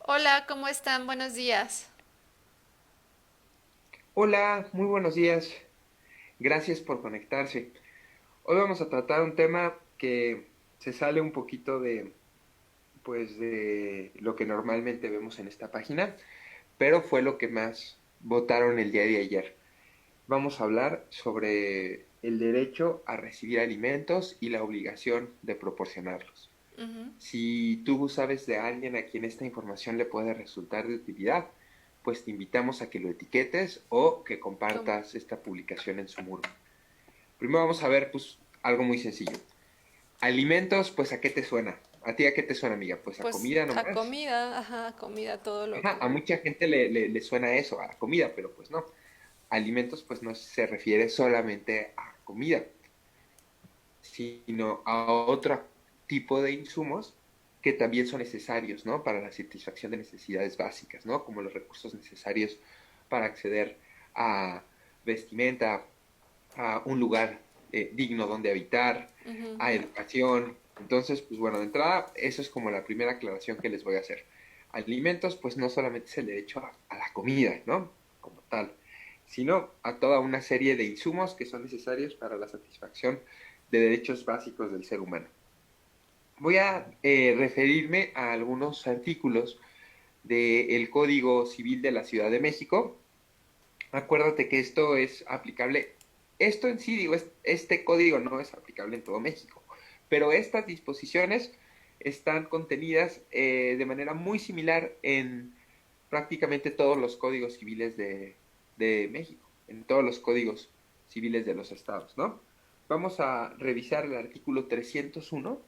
Hola, ¿cómo están? Buenos días. Hola, muy buenos días. Gracias por conectarse. Hoy vamos a tratar un tema que se sale un poquito de lo que normalmente vemos en esta página, pero fue lo que más votaron el día de ayer. Vamos a hablar sobre el derecho a recibir alimentos y la obligación de proporcionarlos. Si tú sabes de alguien a quien esta información le puede resultar de utilidad, pues te invitamos a que lo etiquetes o que Com- compartas esta publicación en su muro. Primero vamos a ver, pues, algo muy sencillo. Alimentos, pues, ¿a qué te suena? ¿A ti a qué te suena, amiga? Pues a Pues comida a nomás. comida, ajá, comida, todo lo Ajá, que... a mucha gente le suena eso, a comida, pero pues no. Alimentos, pues, no se refiere solamente a comida, sino a otro tipo de insumos que también son necesarios, ¿no? Para la satisfacción de necesidades básicas, ¿no? Como los recursos necesarios para acceder a vestimenta, a un lugar digno donde habitar, a educación. Entonces, pues bueno, de entrada, eso es como la primera aclaración que les voy a hacer. Alimentos, pues no solamente es el derecho a la comida, ¿no? Como tal, sino a toda una serie de insumos que son necesarios para la satisfacción de derechos básicos del ser humano. Voy a referirme a algunos artículos del Código Civil de la Ciudad de México. Acuérdate que esto es aplicable, esto en sí, digo, este código no es aplicable en todo México, pero estas disposiciones están contenidas de manera muy similar en prácticamente todos los códigos civiles de México, en todos los códigos civiles de los estados, ¿no? Vamos a revisar el artículo 301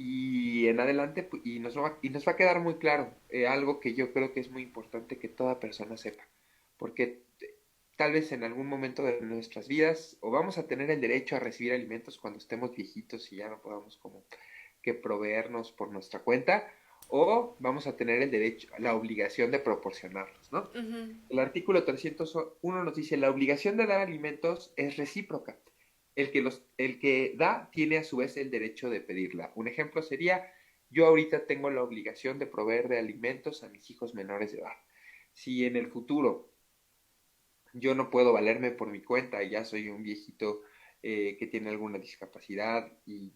y en adelante y nos va a quedar muy claro algo que yo creo que es muy importante que toda persona sepa, porque tal vez en algún momento de nuestras vidas o vamos a tener el derecho a recibir alimentos cuando estemos viejitos y ya no podamos como que proveernos por nuestra cuenta, o vamos a tener el derecho, la obligación de proporcionarlos, ¿no? El artículo 301 nos dice, la obligación de dar alimentos es recíproca. El que da tiene a su vez el derecho de pedirla. Un ejemplo sería, yo ahorita tengo la obligación de proveer de alimentos a mis hijos menores de edad. Si en el futuro yo no puedo valerme por mi cuenta y ya soy un viejito que tiene alguna discapacidad y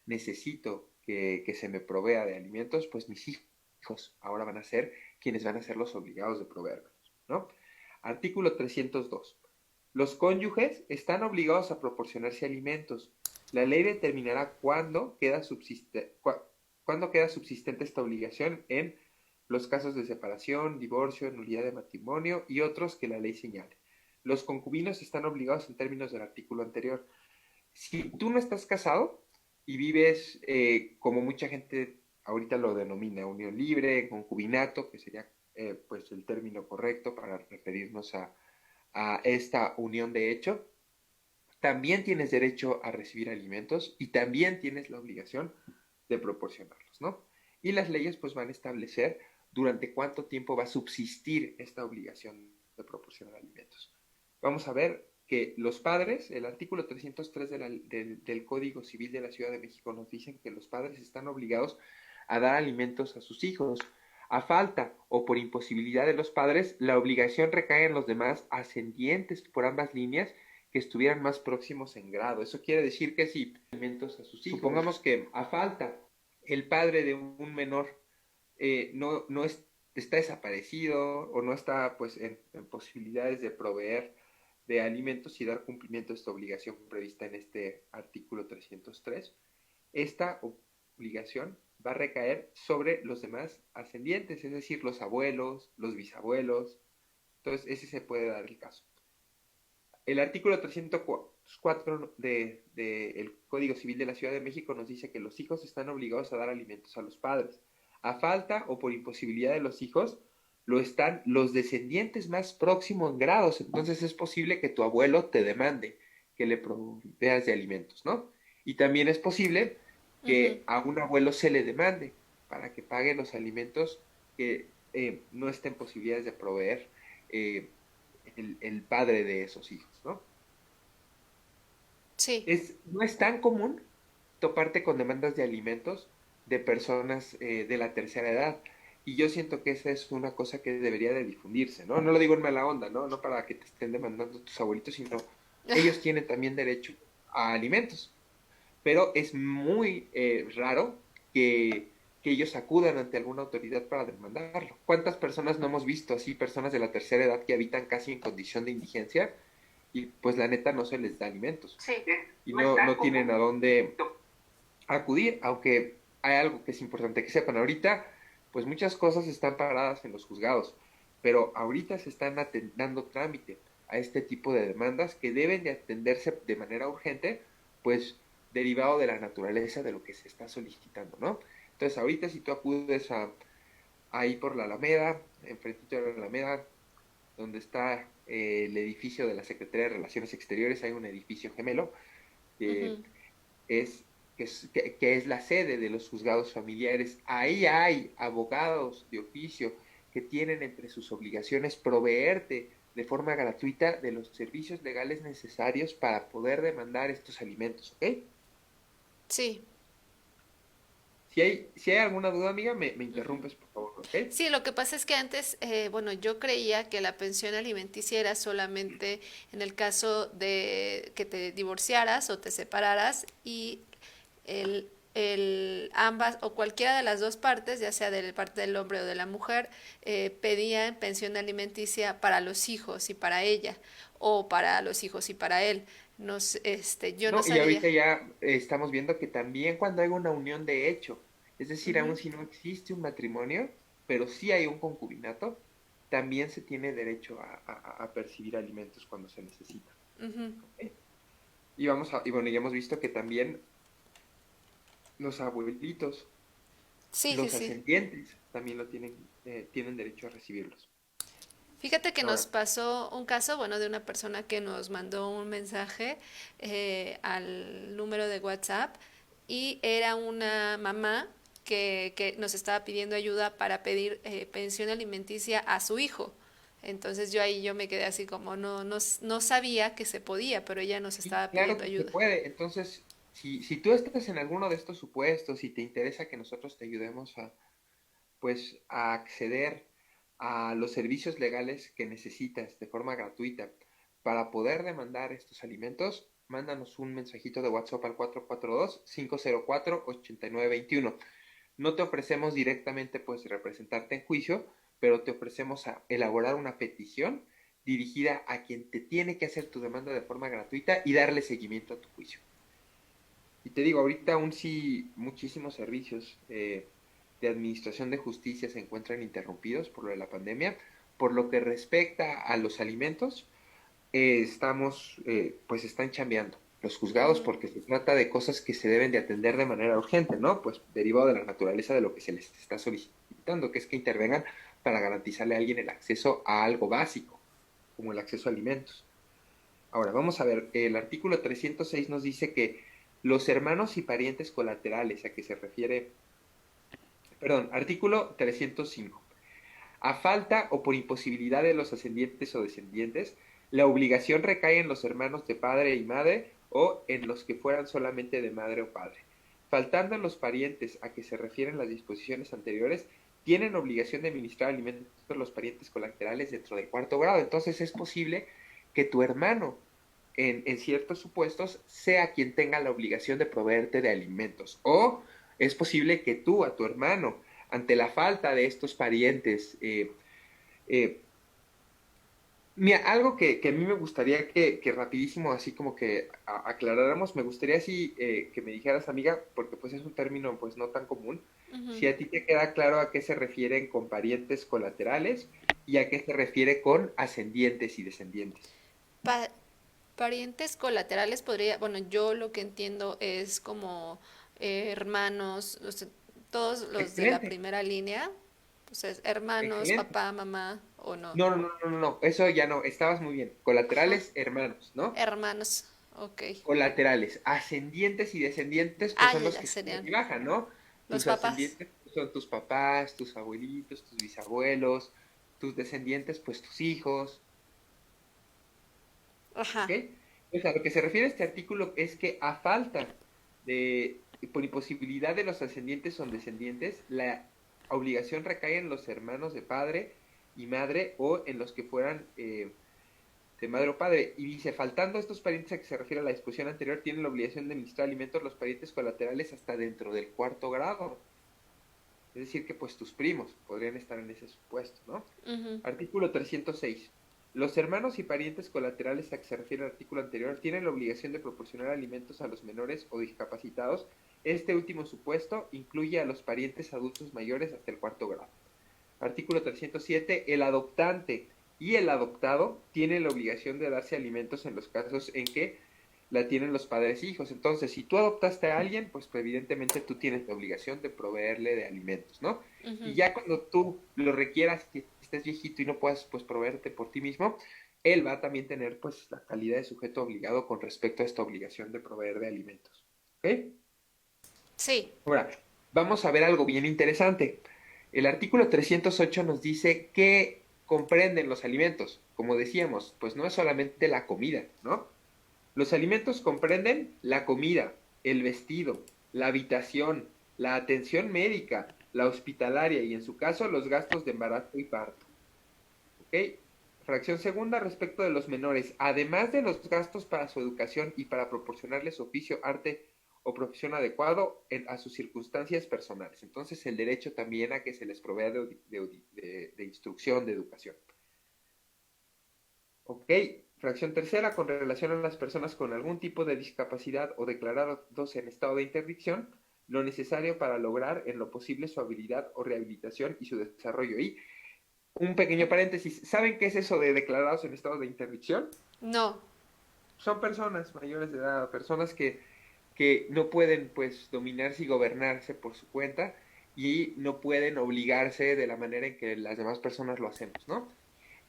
necesito que se me provea de alimentos, pues mis hijos ahora van a ser quienes van a ser los obligados de proveerme, ¿no? Artículo 302. Los cónyuges están obligados a proporcionarse alimentos. La ley determinará cuándo queda subsistente esta obligación en los casos de separación, divorcio, nulidad de matrimonio y otros que la ley señale. Los concubinos están obligados en términos del artículo anterior. Si tú no estás casado y vives como mucha gente ahorita lo denomina unión libre, concubinato, que sería pues el término correcto para referirnos a esta unión de hecho, también tienes derecho a recibir alimentos y también tienes la obligación de proporcionarlos, ¿no? Y las leyes pues van a establecer durante cuánto tiempo va a subsistir esta obligación de proporcionar alimentos. Vamos a ver que los padres, el artículo 303 del Código Civil de la Ciudad de México nos dicen que los padres están obligados a dar alimentos a sus hijos. A falta o por imposibilidad de los padres, la obligación recae en los demás ascendientes por ambas líneas que estuvieran más próximos en grado. Eso quiere decir que si alimentos a sus hijos, supongamos que a falta el padre de un menor no está desaparecido o no está pues en posibilidades de proveer de alimentos y dar cumplimiento a esta obligación prevista en este artículo 303, esta obligación va a recaer sobre los demás ascendientes, es decir, los abuelos, los bisabuelos. Entonces, ese se puede dar el caso. El artículo 304 del Código Civil de la Ciudad de México nos dice que los hijos están obligados a dar alimentos a los padres. A falta o por imposibilidad de los hijos, lo están los descendientes más próximos en grados. Entonces es posible que tu abuelo te demande que le proveas de alimentos, ¿no? Y también es posible que a un abuelo se le demande para que pague los alimentos que no estén posibilidades de proveer eh, el padre de esos hijos, ¿no? Sí, No es tan común toparte con demandas de alimentos de personas de la tercera edad. Y yo siento que esa es una cosa que debería de difundirse, ¿no? No lo digo en mala onda, ¿no? No para que te estén demandando tus abuelitos, sino ellos tienen también derecho a alimentos. Pero es muy raro que, que ellos acudan ante alguna autoridad para demandarlo. ¿Cuántas personas no hemos visto así, personas de la tercera edad que habitan casi en condición de indigencia y pues la neta no se les da alimentos Sí, y no es tan no tienen a común. dónde acudir, aunque hay algo que es importante que sepan. Ahorita, pues muchas cosas están paradas en los juzgados, pero ahorita se están dando trámite a este tipo de demandas que deben de atenderse de manera urgente, pues derivado de la naturaleza de lo que se está solicitando, ¿no? Entonces, ahorita si tú acudes ahí por la Alameda, enfrentito de la Alameda, donde está el edificio de la Secretaría de Relaciones Exteriores, hay un edificio gemelo, que Ujú. es, que es la sede de los juzgados familiares. Ahí hay abogados de oficio que tienen entre sus obligaciones proveerte de forma gratuita de los servicios legales necesarios para poder demandar estos alimentos, ¿ok? Sí. Si hay alguna duda, amiga, me Ujú. interrumpes, por favor, ¿ok? Sí, lo que pasa es que antes, bueno, yo creía que la pensión alimenticia era solamente en el caso de que te divorciaras o te separaras y ambas o cualquiera de las dos partes, ya sea de la parte del hombre o de la mujer, pedían pensión alimenticia para los hijos y para ella o para los hijos y para él. Yo no No, y sabía. ahorita ya estamos viendo que también cuando hay una unión de hecho, es decir, aun Ujú, si no existe un matrimonio, pero sí hay un concubinato, también se tiene derecho a percibir alimentos cuando se necesita. ujú. ¿Ok? Y bueno, ya hemos visto que también los abuelitos, Sí, sí, los sí. ascendientes, también tienen derecho a recibirlos. Fíjate que nos Ahora, pasó un caso, bueno, de una persona que nos mandó un mensaje al número de WhatsApp y era una mamá que nos estaba pidiendo ayuda para pedir pensión alimenticia a su hijo. Entonces yo me quedé así como no sabía que se podía, pero ella nos sí, estaba claro pidiendo que se ayuda. puede. Entonces, si tú estás en alguno de estos supuestos y te interesa que nosotros te ayudemos pues a acceder a los servicios legales que necesitas de forma gratuita para poder demandar estos alimentos, mándanos un mensajito de WhatsApp al 442-504-8921. No te ofrecemos directamente pues representarte en juicio, pero te ofrecemos a elaborar una petición dirigida a quien te tiene que hacer tu demanda de forma gratuita y darle seguimiento a tu juicio. Y te digo, ahorita aún sí muchísimos servicios de administración de justicia se encuentran interrumpidos por lo de la pandemia. Por lo que respecta a los alimentos, pues están chambeando los juzgados Ujú. porque se trata de cosas que se deben de atender de manera urgente, ¿no? Pues derivado de la naturaleza de lo que se les está solicitando, que es que intervengan para garantizarle a alguien el acceso a algo básico, como el acceso a alimentos. Ahora, vamos a ver, el artículo 306 nos dice que los hermanos y parientes colaterales, a que se refiere, perdón, artículo 305. A falta o por imposibilidad de los ascendientes o descendientes, la obligación recae en los hermanos de padre y madre o en los que fueran solamente de madre o padre. Faltando los parientes a que se refieren las disposiciones anteriores, tienen obligación de administrar alimentos los parientes colaterales dentro del cuarto grado. Entonces es posible que tu hermano, en ciertos supuestos, sea quien tenga la obligación de proveerte de alimentos. O es posible que tú, a tu hermano, ante la falta de estos parientes, eh, mira, algo que a mí me gustaría que rapidísimo, así como que aclaráramos, me gustaría así que me dijeras, amiga, porque pues es un término pues no tan común, Ujú. si a ti te queda claro a qué se refieren con parientes colaterales y a qué se refiere con ascendientes y descendientes. Pa- Parientes colaterales podría, bueno, yo lo que entiendo es como hermanos, o sea, todos los de la Excelente, primera línea, pues es hermanos, excelente. papá, mamá o no. No, eso ya no, estabas muy bien. Ajá, Colaterales, hermanos, ¿no? hermanos, ok. Colaterales, ascendientes y descendientes, pues Ah, son ya, los ya, que suben serían y bajan, ¿no? los Tus papás. ascendientes pues, son tus papás, tus abuelitos, tus bisabuelos, tus descendientes, pues tus hijos, ¿ok? Ajá. Pues a lo que se refiere este artículo es que a falta de, por imposibilidad de los ascendientes o descendientes, la obligación recae en los hermanos de padre y madre o en los que fueran de madre o padre. Y dice, faltando estos parientes a que se refiere a la disposición anterior, tienen la obligación de administrar alimentos los parientes colaterales hasta dentro del cuarto grado. Es decir, que pues tus primos podrían estar en ese supuesto, ¿no? Ujú. Artículo 306. Los hermanos y parientes colaterales a que se refiere el artículo anterior tienen la obligación de proporcionar alimentos a los menores o discapacitados. Este último supuesto incluye a los parientes adultos mayores hasta el cuarto grado. Artículo 307. El adoptante y el adoptado tienen la obligación de darse alimentos en los casos en que la tienen los padres e hijos. Entonces, si tú adoptaste a alguien, pues evidentemente tú tienes la obligación de proveerle de alimentos, ¿no? Y Ujú. ya cuando tú lo requieras, que estés viejito y no puedas pues proveerte por ti mismo, él va a también tener pues la calidad de sujeto obligado con respecto a esta obligación de proveer de alimentos. ¿Ok? Sí. Ahora, vamos a ver algo bien interesante. El artículo 308 nos dice que comprenden los alimentos. Como decíamos, pues no es solamente la comida, ¿no? Los alimentos comprenden la comida, el vestido, la habitación, la atención médica, la hospitalaria y en su caso los gastos de embarazo y parto. ¿Ok? Fracción segunda respecto de los menores. Además de los gastos para su educación y para proporcionarles oficio, arte o profesión adecuado a sus circunstancias personales. Entonces el derecho también a que se les provea de instrucción, de educación. Ok, fracción tercera, con relación a las personas con algún tipo de discapacidad o declarados en estado de interdicción, lo necesario para lograr en lo posible su habilidad o rehabilitación y su desarrollo. Y un pequeño paréntesis, ¿saben qué es eso de declarados en estado de interdicción? No. Son personas mayores de edad, personas que no pueden pues dominarse y gobernarse por su cuenta y no pueden obligarse de la manera en que las demás personas lo hacemos, ¿no?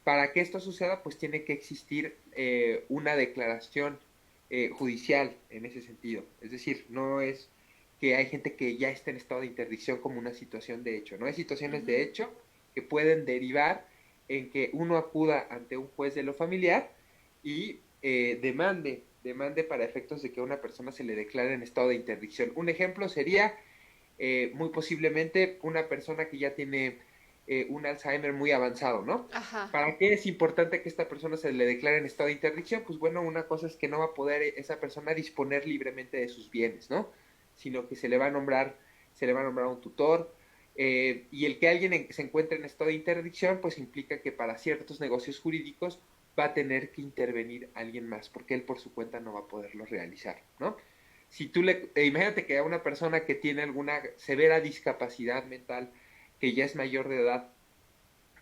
Para que esto suceda, pues tiene que existir una declaración judicial en ese sentido. Es decir, no es que hay gente que ya está en estado de interdicción como una situación de hecho, ¿no? Hay situaciones de Ujú. hecho que pueden derivar en que uno acuda ante un juez de lo familiar y demande para efectos de que a una persona se le declare en estado de interdicción. Un ejemplo sería muy posiblemente una persona que ya tiene un Alzheimer muy avanzado, ¿no? Ajá. ¿Para qué es importante que esta persona se le declare en estado de interdicción? Pues bueno, una cosa es que no va a poder esa persona disponer libremente de sus bienes, ¿no? Sino que se le va a nombrar un tutor, y el que alguien se encuentre en estado de interdicción, pues implica que para ciertos negocios jurídicos va a tener que intervenir alguien más, porque él por su cuenta no va a poderlo realizar, ¿no? Si tú imagínate que a una persona que tiene alguna severa discapacidad mental, que ya es mayor de edad,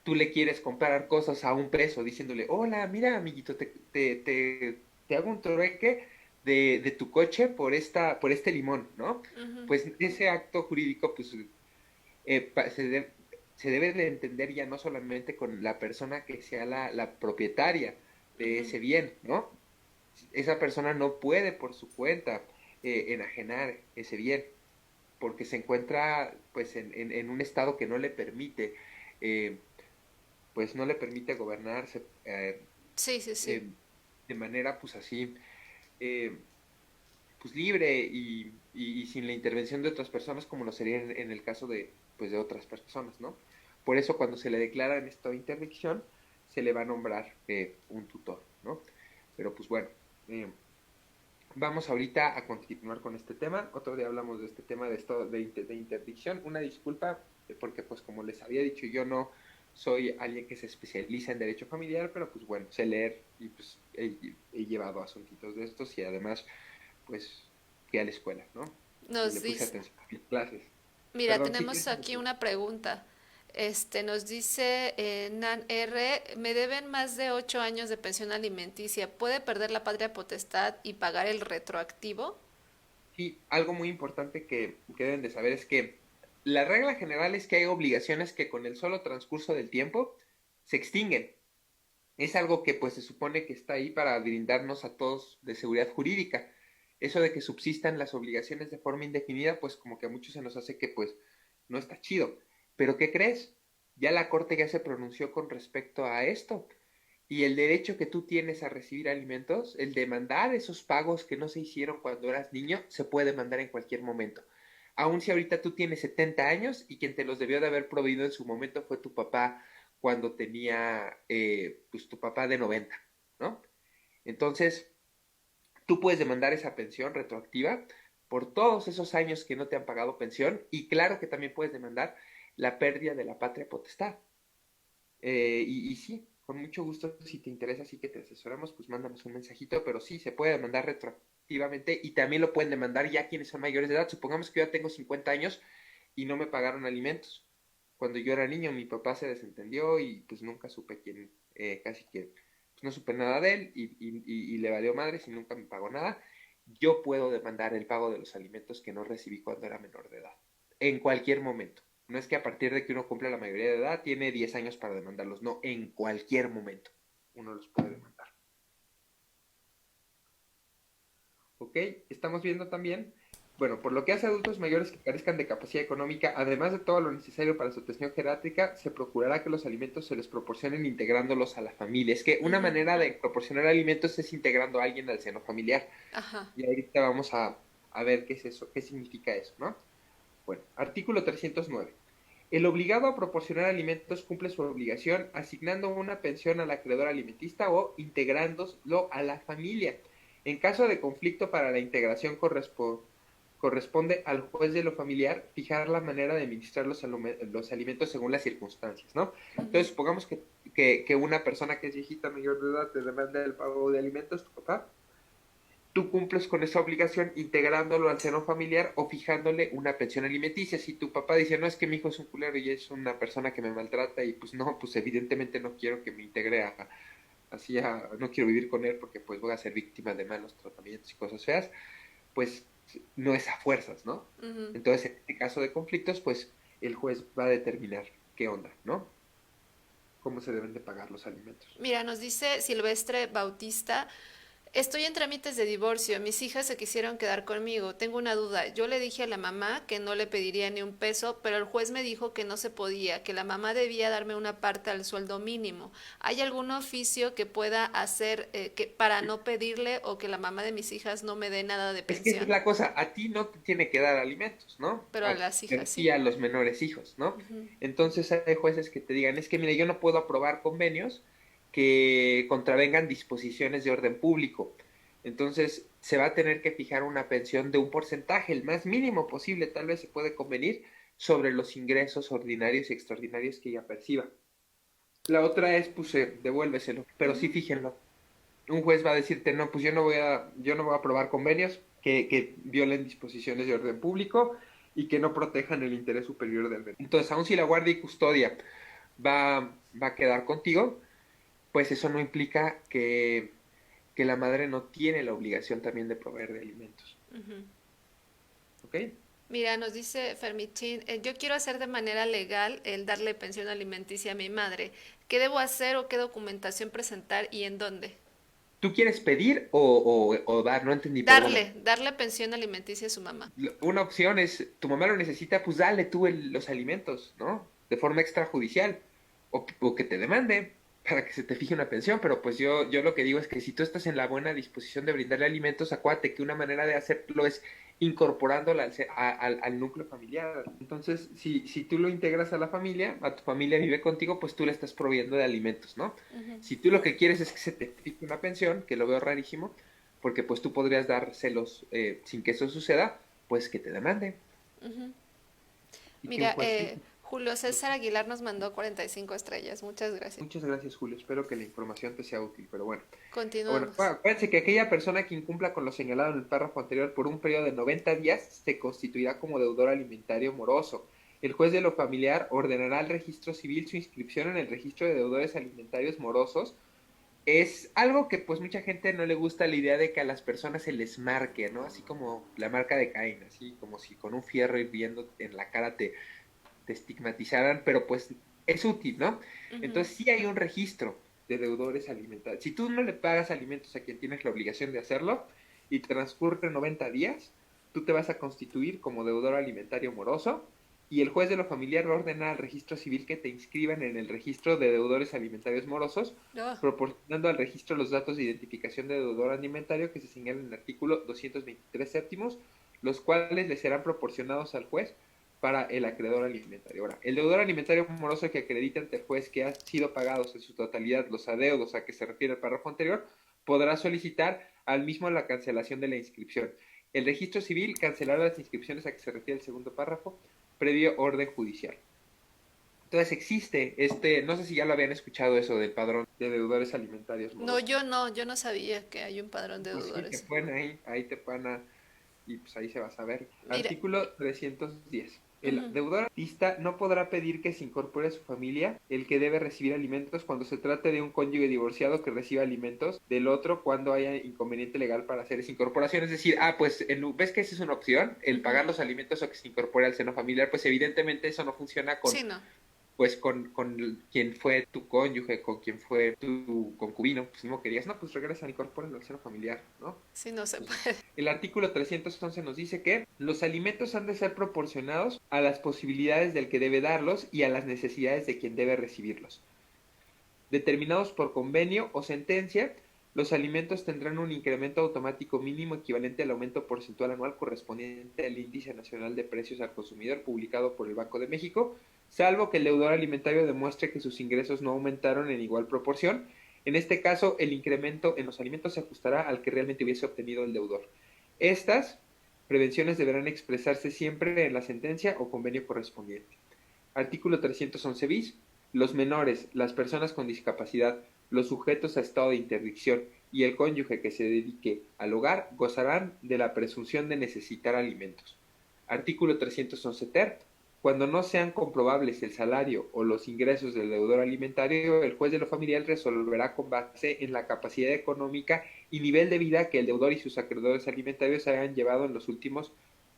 tú le quieres comprar cosas a un peso, diciéndole, hola, mira, amiguito, te hago un trueque de tu coche por este limón, ¿no? Ujú. Pues ese acto jurídico, pues, se debe de entender ya no solamente con la persona que sea la propietaria de Ujú. ese bien, ¿no? Esa persona no puede por su cuenta enajenar ese bien, porque se encuentra pues en un estado que no le permite, eh, pues no le permite gobernarse Sí, sí, sí. eh, de manera pues así, eh, pues libre y sin la intervención de otras personas como lo sería en el caso de, pues, de otras personas, ¿no? Por eso cuando se le declara en esta interdicción, se le va a nombrar un tutor, ¿no? Pero pues bueno, eh, vamos ahorita a continuar con este tema. Otro día hablamos de este tema de estado de interdicción. Una disculpa, porque pues como les había dicho, yo no soy alguien que se especializa en derecho familiar, pero pues bueno, sé leer y pues he llevado asuntitos de estos y además pues fui a la escuela, ¿no? Y le Nos puse dice, atención a mis clases. mira, Perdón, sí, tenemos ¿quieres aquí decir? una pregunta. Nos dice Nan R, me deben más de 8 años de pensión alimenticia. ¿Puede perder la patria potestad y pagar el retroactivo? Sí, algo muy importante que deben de saber es que la regla general es que hay obligaciones que con el solo transcurso del tiempo se extinguen. Es algo que pues se supone que está ahí para brindarnos a todos de seguridad jurídica. Eso de que subsistan las obligaciones de forma indefinida, pues como que a muchos se nos hace que pues no está chido. Pero ¿qué crees? Ya la Corte ya se pronunció con respecto a esto. Y el derecho que tú tienes a recibir alimentos, el demandar esos pagos que no se hicieron cuando eras niño, se puede demandar en cualquier momento. aun si ahorita tú tienes 70 años y quien te los debió de haber proveído en su momento fue tu papá cuando tenía, pues tu papá de 90, ¿no? Entonces, tú puedes demandar esa pensión retroactiva por todos esos años que no te han pagado pensión y claro que también puedes demandar la pérdida de la patria potestad. Y sí, con mucho gusto, si te interesa, sí que te asesoramos, pues mándanos un mensajito, pero sí, se puede demandar retroactivamente y también lo pueden demandar ya quienes son mayores de edad. Supongamos que yo ya tengo 50 años y no me pagaron alimentos. Cuando yo era niño, mi papá se desentendió y pues nunca supe quién, casi que, pues no supe nada de él y le valió madres y nunca me pagó nada. Yo puedo demandar el pago de los alimentos que no recibí cuando era menor de edad, en cualquier momento. No es que a partir de que uno cumple la mayoría de edad tiene 10 años para demandarlos, no, en cualquier momento uno los puede demandar. ¿Ok? Estamos viendo también, bueno, por lo que hace a adultos mayores que carezcan de capacidad económica, además de todo lo necesario para su atención geriátrica, se procurará que los alimentos se les proporcionen integrándolos a la familia. Es que una Ujú. manera de proporcionar alimentos es integrando a alguien al seno familiar. Ajá. Y ahorita vamos a ver qué es eso, qué significa eso, ¿no? Bueno, artículo 309. El obligado a proporcionar alimentos cumple su obligación asignando una pensión al acreedor alimentista o integrándolo a la familia. En caso de conflicto para la integración corresponde al juez de lo familiar fijar la manera de administrar los alimentos según las circunstancias, ¿no? Ujú. Entonces, supongamos que una persona que es viejita mayor de edad te demanda el pago de alimentos, tu papá, tú cumples con esa obligación integrándolo al seno familiar o fijándole una pensión alimenticia. Si tu papá dice, no, es que mi hijo es un culero y es una persona que me maltrata y pues no, pues evidentemente no quiero que me integre no quiero vivir con él porque pues voy a ser víctima de malos tratamientos y cosas feas, pues no es a fuerzas, ¿no? Ujú. Entonces, en este caso de conflictos, pues el juez va a determinar qué onda, ¿no? Cómo se deben de pagar los alimentos. Mira, nos dice Silvestre Bautista. Estoy en trámites de divorcio. Mis hijas se quisieron quedar conmigo. Tengo una duda. Yo le dije a la mamá que no le pediría ni un peso, pero el juez me dijo que no se podía, que la mamá debía darme una parte al sueldo mínimo. ¿Hay algún oficio que pueda hacer para no pedirle o que la mamá de mis hijas no me dé nada de Es que esa es pensión? la cosa, a ti no te tiene que dar alimentos, ¿no? Pero a las Pero hijas sí sí. a los menores hijos, ¿no? Ujú. Entonces hay jueces que te digan, es que mire, yo no puedo aprobar convenios que contravengan disposiciones de orden público. Entonces se va a tener que fijar una pensión de un porcentaje, el más mínimo posible, tal vez se puede convenir, sobre los ingresos ordinarios y extraordinarios que ella perciba. La otra es, pues, devuélveselo, pero sí Ujú. fíjenlo, un juez va a decirte, no, pues yo no voy a aprobar convenios que violen disposiciones de orden público y que no protejan el interés superior del menor. Entonces, aun si la guardia y custodia va a quedar contigo, pues eso no implica que la madre no tiene la obligación también de proveer de alimentos. Ujú. ¿Ok? Mira, nos dice Fermitín, yo quiero hacer de manera legal el darle pensión alimenticia a mi madre. ¿Qué debo hacer o qué documentación presentar y en dónde? ¿Tú quieres pedir o dar? No entendí, perdóname. Darle pensión alimenticia a su mamá. Una opción es, tu mamá lo necesita, pues dale tú los alimentos, ¿no? De forma extrajudicial. O que te demande para que se te fije una pensión. Pero pues yo lo que digo es que si tú estás en la buena disposición de brindarle alimentos, acuérdate que una manera de hacerlo es incorporándola al núcleo familiar. Entonces, si tú lo integras a la familia, a tu familia vive contigo, pues tú le estás proveyendo de alimentos, ¿no? Ujú. Si tú lo que quieres es que se te fije una pensión, que lo veo rarísimo, porque pues tú podrías dárselos sin que eso suceda, pues que te demande Ujú. y que un Mira, juez fije. Julio César Aguilar nos mandó 45 estrellas. Muchas gracias. Muchas gracias, Julio. Espero que la información te sea útil, pero bueno. Bueno, Continuamos. acuérdense que aquella persona que incumpla con lo señalado en el párrafo anterior por un periodo de 90 días se constituirá como deudor alimentario moroso. El juez de lo familiar ordenará al registro civil su inscripción en el registro de deudores alimentarios morosos. Es algo que pues mucha gente no le gusta la idea de que a las personas se les marque, ¿no? Así como la marca de Caín, así como si con un fierro hirviendo en la cara te estigmatizaran, pero pues es útil, ¿no? Ujú. Entonces sí hay un registro de deudores alimentarios. Si tú no le pagas alimentos a quien tienes la obligación de hacerlo y transcurren 90 días, tú te vas a constituir como deudor alimentario moroso y el juez de lo familiar va a ordenar al registro civil que te inscriban en el registro de deudores alimentarios morosos, Oh. proporcionando al registro los datos de identificación de deudor alimentario que se señalan en el artículo 223 séptimos, los cuales le serán proporcionados al juez para el acreedor alimentario. Ahora, el deudor alimentario moroso que acredite ante el juez que han sido pagados en su totalidad los adeudos a que se refiere el párrafo anterior, podrá solicitar al mismo la cancelación de la inscripción. El registro civil cancelará las inscripciones a que se refiere el segundo párrafo, previo orden judicial. Entonces existe no sé si ya lo habían escuchado eso del padrón de deudores alimentarios No, morosos. yo no sabía que hay un padrón de Pues sí, te deudores. pueden ahí te van a, y pues ahí se va a saber. Mira, Artículo 310. El ujú, deudor artista no podrá pedir que se incorpore a su familia el que debe recibir alimentos cuando se trate de un cónyuge divorciado que reciba alimentos del otro cuando haya inconveniente legal para hacer esa incorporación. Es decir, pues ves que esa es una opción, el ujú. pagar los alimentos o que se incorpore al seno familiar, pues evidentemente eso no funciona Sí, no, pues con quien fue tu cónyuge, con quien fue tu concubino, pues mismo querías, no, pues regresan y incorporan al seno familiar, ¿no? sí, no se Entonces, puede. el artículo 311 nos dice que los alimentos han de ser proporcionados a las posibilidades del que debe darlos y a las necesidades de quien debe recibirlos. Determinados por convenio o sentencia, los alimentos tendrán un incremento automático mínimo equivalente al aumento porcentual anual correspondiente al Índice Nacional de Precios al Consumidor publicado por el Banco de México, salvo que el deudor alimentario demuestre que sus ingresos no aumentaron en igual proporción. En este caso, el incremento en los alimentos se ajustará al que realmente hubiese obtenido el deudor. Estas prevenciones deberán expresarse siempre en la sentencia o convenio correspondiente. Artículo 311 bis. Los menores, las personas con discapacidad, los sujetos a estado de interdicción y el cónyuge que se dedique al hogar gozarán de la presunción de necesitar alimentos. Artículo 311 ter. Cuando no sean comprobables el salario o los ingresos del deudor alimentario, el juez de lo familiar resolverá con base en la capacidad económica y nivel de vida que el deudor y sus acreedores alimentarios hayan llevado en los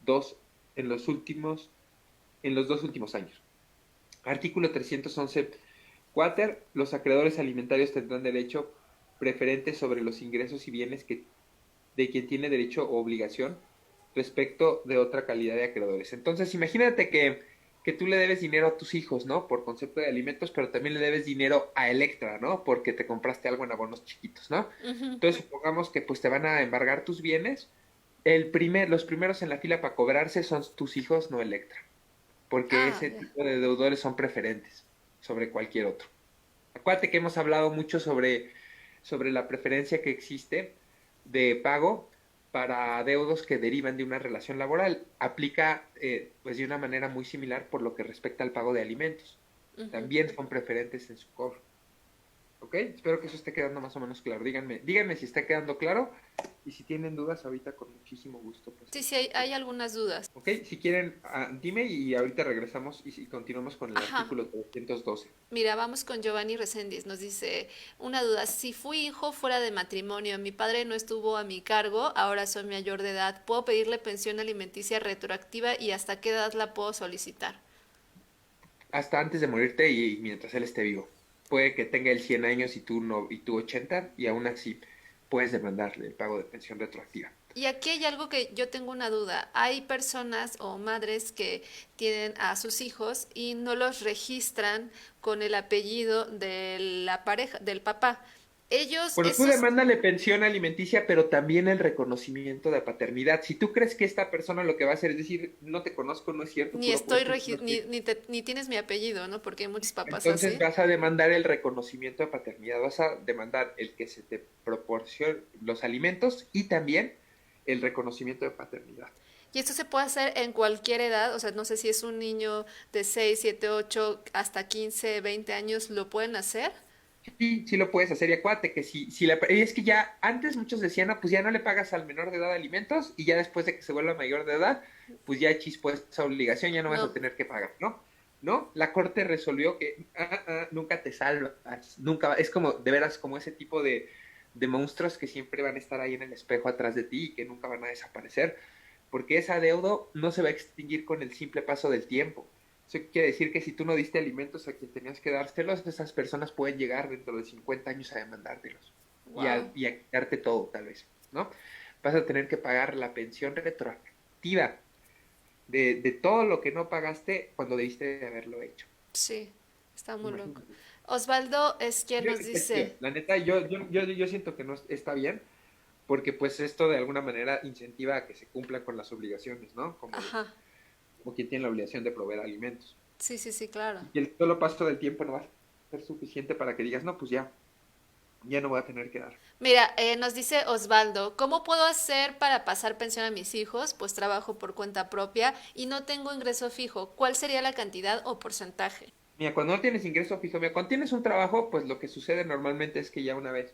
dos, en los últimos, en los 2 últimos años. Artículo 311 cuater. Los acreedores alimentarios tendrán derecho preferente sobre los ingresos y bienes de quien tiene derecho o obligación respecto de otra calidad de acreedores. Entonces, imagínate que tú le debes dinero a tus hijos, ¿no? Por concepto de alimentos, pero también le debes dinero a Electra, ¿no? Porque te compraste algo en abonos chiquitos, ¿no? Ujú. Entonces, supongamos que pues te van a embargar tus bienes. Los primeros en la fila para cobrarse son tus hijos, no Electra, porque Ah, ese ya. tipo de deudores son preferentes sobre cualquier otro. Acuérdate que hemos hablado mucho sobre la preferencia que existe de pago para adeudos que derivan de una relación laboral. Aplica pues de una manera muy similar por lo que respecta al pago de alimentos. Ujú. También son preferentes en su cobro. ¿Ok? Espero que eso esté quedando más o menos claro. Díganme si está quedando claro y si tienen dudas ahorita con muchísimo gusto pues Sí, sí, hay algunas dudas. ok, si quieren, dime y ahorita regresamos y continuamos con el Ajá. artículo 312. Mira, vamos con Giovanni Reséndiz. Nos dice, una duda, si fui hijo fuera de matrimonio, mi padre no estuvo a mi cargo, ahora soy mayor de edad, ¿puedo pedirle pensión alimenticia retroactiva y hasta qué edad la puedo solicitar? Hasta antes de morirte y mientras él esté vivo. Puede que tenga él 100 años y tú, no, y tú 80 y aún así puedes demandarle el pago de pensión retroactiva. Y aquí hay algo que yo tengo una duda. Hay personas o madres que tienen a sus hijos y no los registran con el apellido de la pareja, del papá. Ellos, Bueno, tú esos, demándale pensión alimenticia, pero también el reconocimiento de paternidad. Si tú crees que esta persona lo que va a hacer es decir, no te conozco, no es cierto, ni puro estoy cuento, ni tienes mi apellido, ¿no? Porque hay muchos papás entonces así. vas a demandar el reconocimiento de paternidad, vas a demandar el que se te proporcione los alimentos y también el reconocimiento de paternidad. Y esto se puede hacer en cualquier edad, o sea, no sé si es un niño de 6 7 8 hasta 15 20 años, ¿lo pueden hacer? Sí, sí lo puedes hacer y acuérdate que y es que ya antes muchos decían, no, pues ya no le pagas al menor de edad alimentos y ya después de que se vuelva mayor de edad, pues ya chispo esa obligación, ya no vas a No. tener que pagar, ¿no? ¿No? La corte resolvió que nunca te salvas, nunca, es como, de veras, como ese tipo de monstruos que siempre van a estar ahí en el espejo atrás de ti y que nunca van a desaparecer, porque ese adeudo no se va a extinguir con el simple paso del tiempo. Eso quiere decir que si tú no diste alimentos a quien tenías que dárselos, esas personas pueden llegar dentro de 50 años a demandártelos Wow. y a quitarte todo, tal vez, ¿no? Vas a tener que pagar la pensión retroactiva de todo lo que no pagaste cuando debiste de haberlo hecho. Sí, está muy loco. Imagínate. Osvaldo es quien Yo, nos dice, la neta, yo siento que no está bien, porque pues esto de alguna manera incentiva a que se cumplan con las obligaciones, ¿no? Ajá. Como quien tiene la obligación de proveer alimentos. Sí, sí, sí, claro. Y el solo paso del tiempo no va a ser suficiente para que digas, no, pues ya no voy a tener que dar. Mira, nos dice Osvaldo, ¿cómo puedo hacer para pasar pensión a mis hijos? Pues trabajo por cuenta propia y no tengo ingreso fijo. ¿Cuál sería la cantidad o porcentaje? Mira, cuando no tienes ingreso fijo, mira, cuando tienes un trabajo, pues lo que sucede normalmente es que ya una vez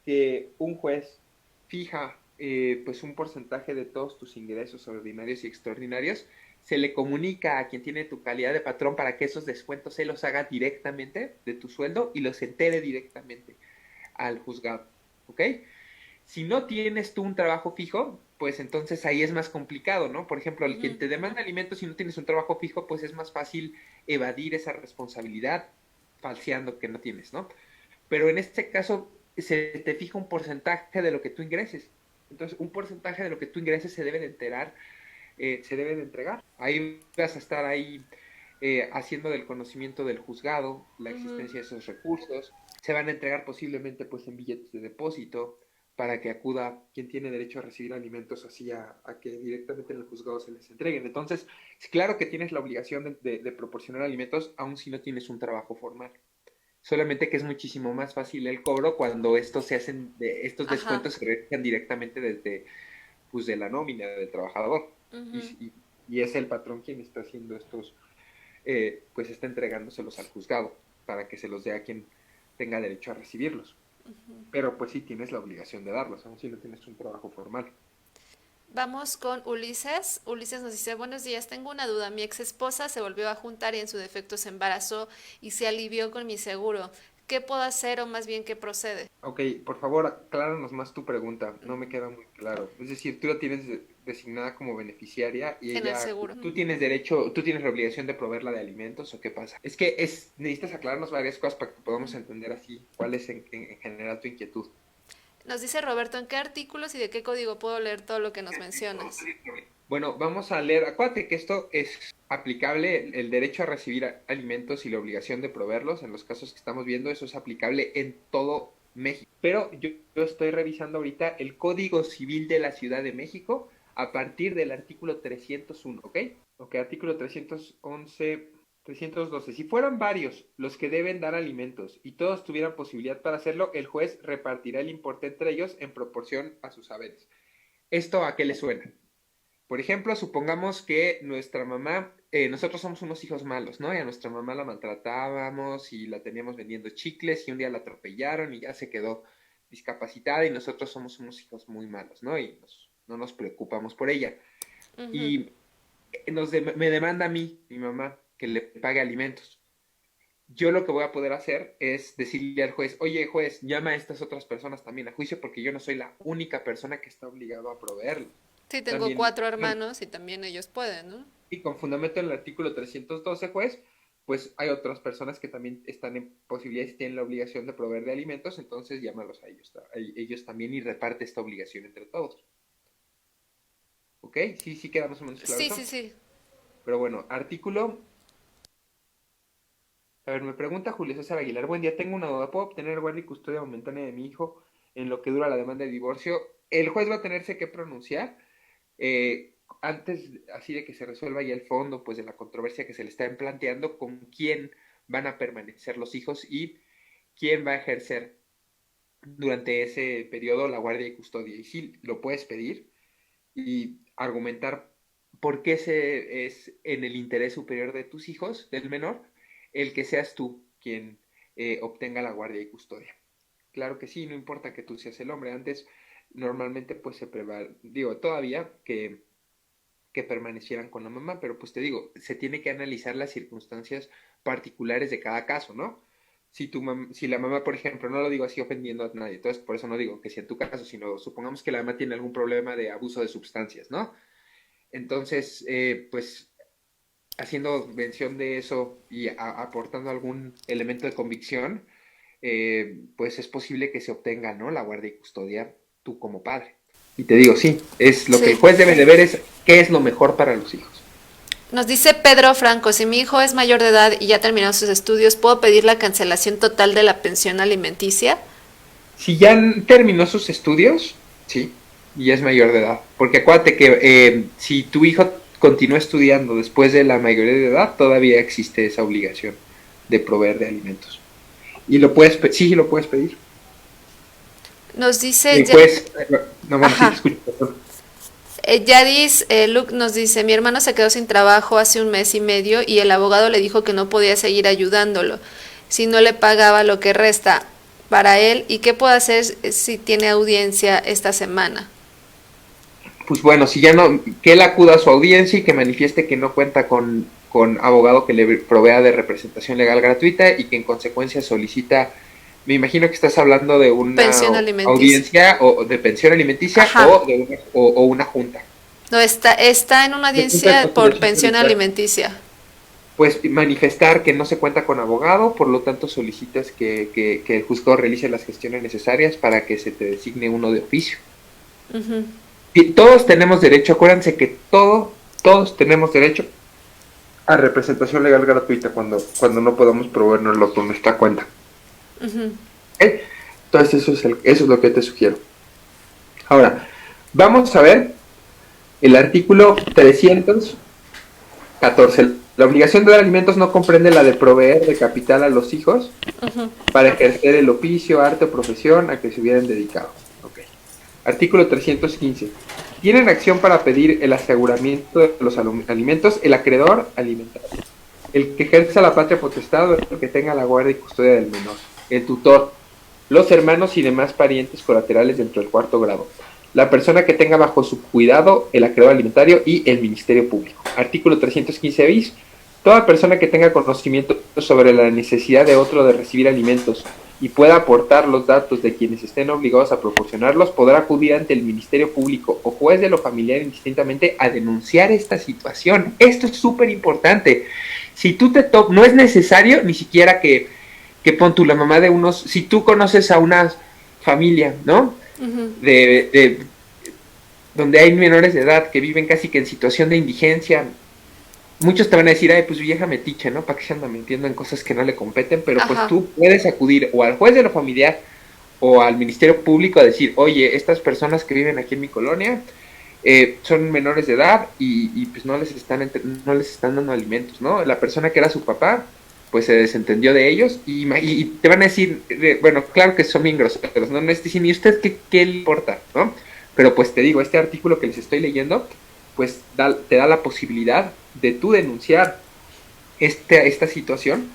que un juez fija pues un porcentaje de todos tus ingresos ordinarios y extraordinarios, se le comunica a quien tiene tu calidad de patrón para que esos descuentos se los haga directamente de tu sueldo y los entere directamente al juzgado, ¿ok? Si no tienes tú un trabajo fijo, pues entonces ahí es más complicado, ¿no? Por ejemplo, el quien Ujú. te demanda alimentos si no tienes un trabajo fijo, pues es más fácil evadir esa responsabilidad falseando que no tienes, ¿no? Pero en este caso se te fija un porcentaje de lo que tú ingreses. Entonces, un porcentaje de lo que tú ingreses se debe de enterar, se debe de entregar. Ahí vas a estar ahí haciendo del conocimiento del juzgado la Ujú. existencia de esos recursos. Se van a entregar posiblemente pues en billetes de depósito para que acuda quien tiene derecho a recibir alimentos así a que directamente en el juzgado se les entreguen. Entonces, claro que tienes la obligación de proporcionar alimentos aun si no tienes un trabajo formal. Solamente que es muchísimo más fácil el cobro cuando estos se hacen, estos Ajá. descuentos se realizan directamente desde pues, de la nómina del trabajador. Y, Ujú. y, y es el patrón quien está haciendo estos, pues está entregándoselos al juzgado para que se los dé a quien tenga derecho a recibirlos. Pero pues sí tienes la obligación de darlos, aun si no tienes un trabajo formal. Vamos con Ulises. Ulises nos dice, buenos días, tengo una duda. Mi ex esposa se volvió a juntar y en su defecto se embarazó y se alivió con mi seguro. ¿Qué puedo hacer o más bien qué procede? Ok, por favor, acláranos más tu pregunta, no me queda muy claro. Es decir, tú la tienes designada como beneficiaria y En el ella, seguro. tú tienes derecho, tú tienes la obligación de proveerla de alimentos o qué pasa. Es que necesitas aclararnos varias cosas para que podamos entender así cuál es en general tu inquietud. Nos dice Roberto, ¿en qué artículos y de qué código puedo leer todo lo que nos mencionas? Bueno, vamos a leer, acuérdate que esto es aplicable, el derecho a recibir alimentos y la obligación de proveerlos, en los casos que estamos viendo, eso es aplicable en todo México. Pero yo estoy revisando ahorita el Código Civil de la Ciudad de México a partir del artículo 301, ¿ok? Ok, artículo 311, 312. Si fueran varios los que deben dar alimentos y todos tuvieran posibilidad para hacerlo, el juez repartirá el importe entre ellos en proporción a sus saberes. ¿Esto a qué le suena? Por ejemplo, supongamos que nuestra mamá, nosotros somos unos hijos malos, ¿no? Y a nuestra mamá la maltratábamos y la teníamos vendiendo chicles y un día la atropellaron y ya se quedó discapacitada y nosotros somos unos hijos muy malos, ¿no? Y no nos preocupamos por ella. Ujú. Y me demanda a mí, mi mamá, que le pague alimentos. Yo lo que voy a poder hacer es decirle al juez, oye juez, llama a estas otras personas también a juicio porque yo no soy la única persona que está obligado a proveerlos. Sí, tengo También, 4 hermanos y también ellos pueden, ¿no? y con fundamento en el artículo 312, juez, pues hay otras personas que también están en posibilidades y tienen la obligación de proveer de alimentos, entonces llámalos a ellos también y reparte esta obligación entre todos. ¿Ok? Sí, sí queda más o menos claro Sí, sí, eso. sí. Pero bueno, artículo. A ver, me pregunta Julio César Aguilar. Buen día, tengo una duda. ¿Puedo obtener guardia y custodia momentánea de mi hijo en lo que dura la demanda de divorcio? El juez va a tenerse que pronunciar antes, así de que se resuelva ya el fondo, pues de la controversia que se le está planteando, con quién van a permanecer los hijos y quién va a ejercer durante ese periodo la guardia y custodia. Y sí, lo puedes pedir y argumentar por qué es en el interés superior de tus hijos, del menor, el que seas tú quien obtenga la guardia y custodia. Claro que sí, no importa que tú seas el hombre. Antes, normalmente, pues digo, todavía que permanecieran con la mamá, pero pues te digo, se tiene que analizar las circunstancias particulares de cada caso, ¿no? Si la mamá, por ejemplo, no lo digo así ofendiendo a nadie, entonces por eso no digo que sea en tu caso, sino supongamos que la mamá tiene algún problema de abuso de sustancias, ¿no? Entonces, pues haciendo mención de eso y aportando algún elemento de convicción, pues es posible que se obtenga, ¿no? La guardia y custodia tú como padre. Y te digo, sí, es lo que el Sí. juez debe de ver es qué es lo mejor para los hijos. Nos dice Pedro Franco, si mi hijo es mayor de edad y ya terminó sus estudios, ¿puedo pedir la cancelación total de la pensión alimenticia? Si ya terminó sus estudios, ¿sí? Y es mayor de edad. Porque acuérdate que si tu hijo continúa estudiando después de la mayoría de edad, todavía existe esa obligación de proveer de alimentos. Y lo puedes, sí, lo puedes pedir. Nos dice, Y pues, no, bueno, sí te ajá, escucho. Perdón. Yadis, Luke nos dice, mi hermano se quedó sin trabajo hace un mes y medio y el abogado le dijo que no podía seguir ayudándolo si no le pagaba lo que resta para él y qué puede hacer si tiene audiencia esta semana. Pues bueno, si ya no, que él acuda a su audiencia y que manifieste que no cuenta con abogado que le provea de representación legal gratuita y que en consecuencia solicita, me imagino que estás hablando de una Pensión alimenticia. audiencia o de pensión alimenticia Ajá. o una junta. No, está en una La junta de audiencia por conciliación pensión judicial. alimenticia. Pues manifestar que no se cuenta con abogado, por lo tanto solicitas que el juzgado realice las gestiones necesarias para que se te designe uno de oficio. Ujú, Y todos tenemos derecho, acuérdense que todos tenemos derecho a representación legal gratuita cuando no podamos proveernoslo por nuestra cuenta. ujú. ¿Ok? Entonces eso es lo que te sugiero. Ahora, vamos a ver el artículo 314. La obligación de dar alimentos no comprende la de proveer de capital a los hijos para ejercer el oficio, arte o profesión a que se hubieran dedicado. Okay. Artículo 315. Tienen acción para pedir el aseguramiento de los alimentos el acreedor alimentario, el que ejerza la patria potestad o el que tenga la guardia y custodia del menor, el tutor, los hermanos y demás parientes colaterales dentro del cuarto grado, la persona que tenga bajo su cuidado el acreedor alimentario y el Ministerio Público. Artículo 315 bis. Toda persona que tenga conocimiento sobre la necesidad de otro de recibir alimentos y pueda aportar los datos de quienes estén obligados a proporcionarlos, podrá acudir ante el Ministerio Público o juez de lo familiar indistintamente a denunciar esta situación. Esto es súper importante. Si tú no es necesario ni siquiera que pon tú la mamá de unos, si tú conoces a una familia, ¿no? De donde hay menores de edad que viven casi que en situación de indigencia, muchos te van a decir, ay, pues vieja metiche, ¿no? ¿Para qué se anda mintiendo en cosas que no le competen? Pero pues Ajá. tú puedes acudir o al juez de lo familiar o al Ministerio Público a decir, oye, estas personas que viven aquí en mi colonia son menores de edad y pues no les están dando alimentos, ¿no? La persona que era su papá pues se desentendió de ellos y te van a decir, bueno, claro que son bien groseros, ¿no? No es decir, ¿y usted qué le importa, no? Pero pues te digo, este artículo que les estoy leyendo, pues te da la posibilidad de tú denunciar esta situación,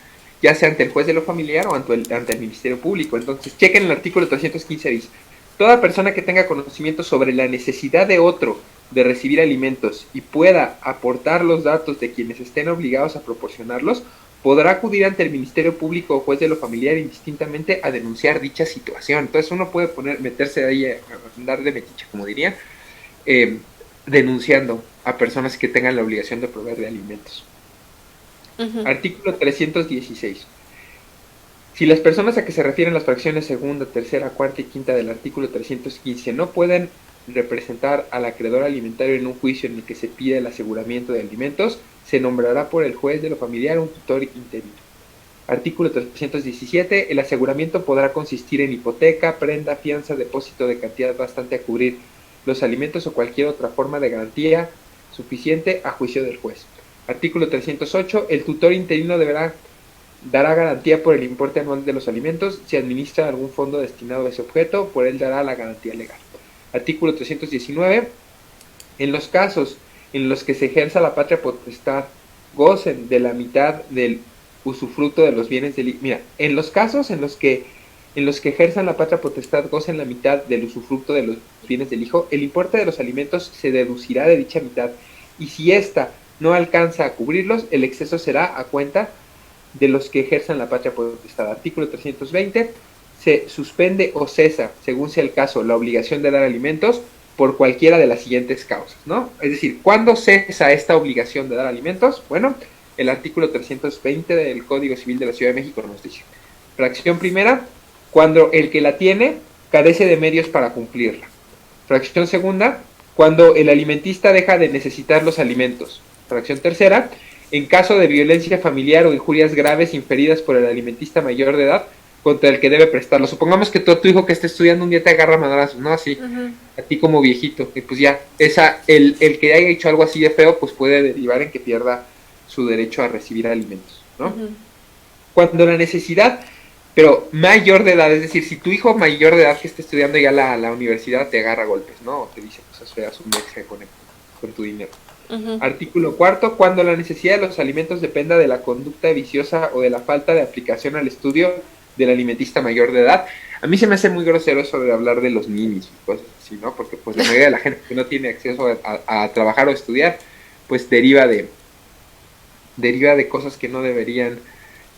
ya sea ante el juez de lo familiar o ante el Ministerio Público. Entonces, chequen el artículo 315 bis. Toda persona que tenga conocimiento sobre la necesidad de otro de recibir alimentos y pueda aportar los datos de quienes estén obligados a proporcionarlos, podrá acudir ante el Ministerio Público o juez de lo familiar indistintamente a denunciar dicha situación. Entonces uno puede meterse ahí a andar de metiche, como diría, denunciando a personas que tengan la obligación de proveer de alimentos. Artículo 316. Si las personas a que se refieren las fracciones segunda, tercera, cuarta y quinta del artículo 315 no pueden representar al acreedor alimentario en un juicio en el que se pide el aseguramiento de alimentos, se nombrará por el juez de lo familiar un tutor interino. Artículo 317. El aseguramiento podrá consistir en hipoteca, prenda, fianza, depósito de cantidad bastante a cubrir los alimentos o cualquier otra forma de garantía suficiente a juicio del juez. Artículo 308. El tutor interino dará garantía por el importe anual de los alimentos. Si administra algún fondo destinado a ese objeto, por él dará la garantía legal. Artículo 319. En los casos en los que se ejerza la patria potestad, gocen de la mitad del usufructo de los bienes del hijo. Mira, en los casos en los que ejerzan la patria potestad, gocen la mitad del usufructo de los bienes del hijo, el importe de los alimentos se deducirá de dicha mitad, y si ésta no alcanza a cubrirlos, el exceso será a cuenta de los que ejerzan la patria potestad. Artículo 320. Se suspende o cesa, según sea el caso, la obligación de dar alimentos por cualquiera de las siguientes causas, ¿no? Es decir, ¿cuándo cesa esta obligación de dar alimentos? Bueno, el artículo 320 del Código Civil de la Ciudad de México nos dice. Fracción primera, cuando el que la tiene carece de medios para cumplirla. Fracción segunda, cuando el alimentista deja de necesitar los alimentos. Fracción tercera, en caso de violencia familiar o injurias graves inferidas por el alimentista mayor de edad, contra el que debe prestarlo. Supongamos que tu hijo que esté estudiando un día te agarra madrazos, ¿no? Así, a ti como viejito, y pues ya, el que haya hecho algo así de feo, pues puede derivar en que pierda su derecho a recibir alimentos, ¿no? Cuando la necesidad, pero mayor de edad, es decir, si tu hijo mayor de edad que esté estudiando ya la universidad te agarra golpes, ¿no? O te dice cosas feas, un extra con tu dinero. Artículo cuarto, cuando la necesidad de los alimentos dependa de la conducta viciosa o de la falta de aplicación al estudio del alimentista mayor de edad. A mí se me hace muy grosero eso de hablar de los ninis y cosas así, ¿no? Porque pues la mayoría de la gente que no tiene acceso a trabajar o estudiar, pues deriva de cosas que no deberían,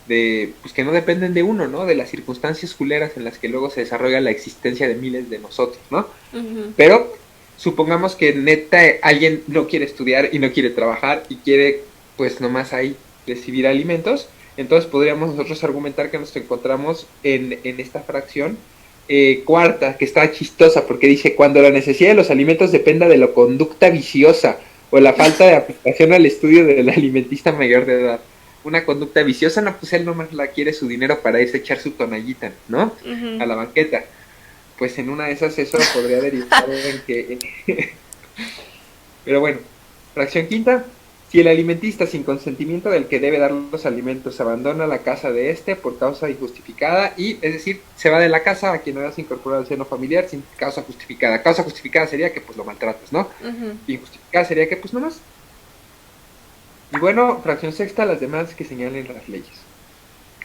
pues que no dependen de uno, ¿no? De las circunstancias culeras en las que luego se desarrolla la existencia de miles de nosotros, ¿no? Pero supongamos que neta alguien no quiere estudiar y no quiere trabajar y quiere pues nomás ahí recibir alimentos, entonces podríamos nosotros argumentar que nos encontramos en esta fracción cuarta, que está chistosa porque dice, cuando la necesidad de los alimentos dependa de la conducta viciosa o la falta de aplicación al estudio del alimentista mayor de edad. Una conducta viciosa, no, pues él nomás la quiere su dinero para irse a echar su tonallita, ¿no? A la banqueta. Pues en una de esas eso podría derivar en que... Pero bueno, fracción quinta, si el alimentista sin consentimiento del que debe dar los alimentos abandona la casa de este por causa injustificada y, es decir, se va de la casa a quien no se incorpora al seno familiar sin causa justificada. Causa justificada sería que pues lo maltratas, ¿no? Injustificada sería que pues nomás. Y bueno, fracción sexta, las demás que señalen las leyes.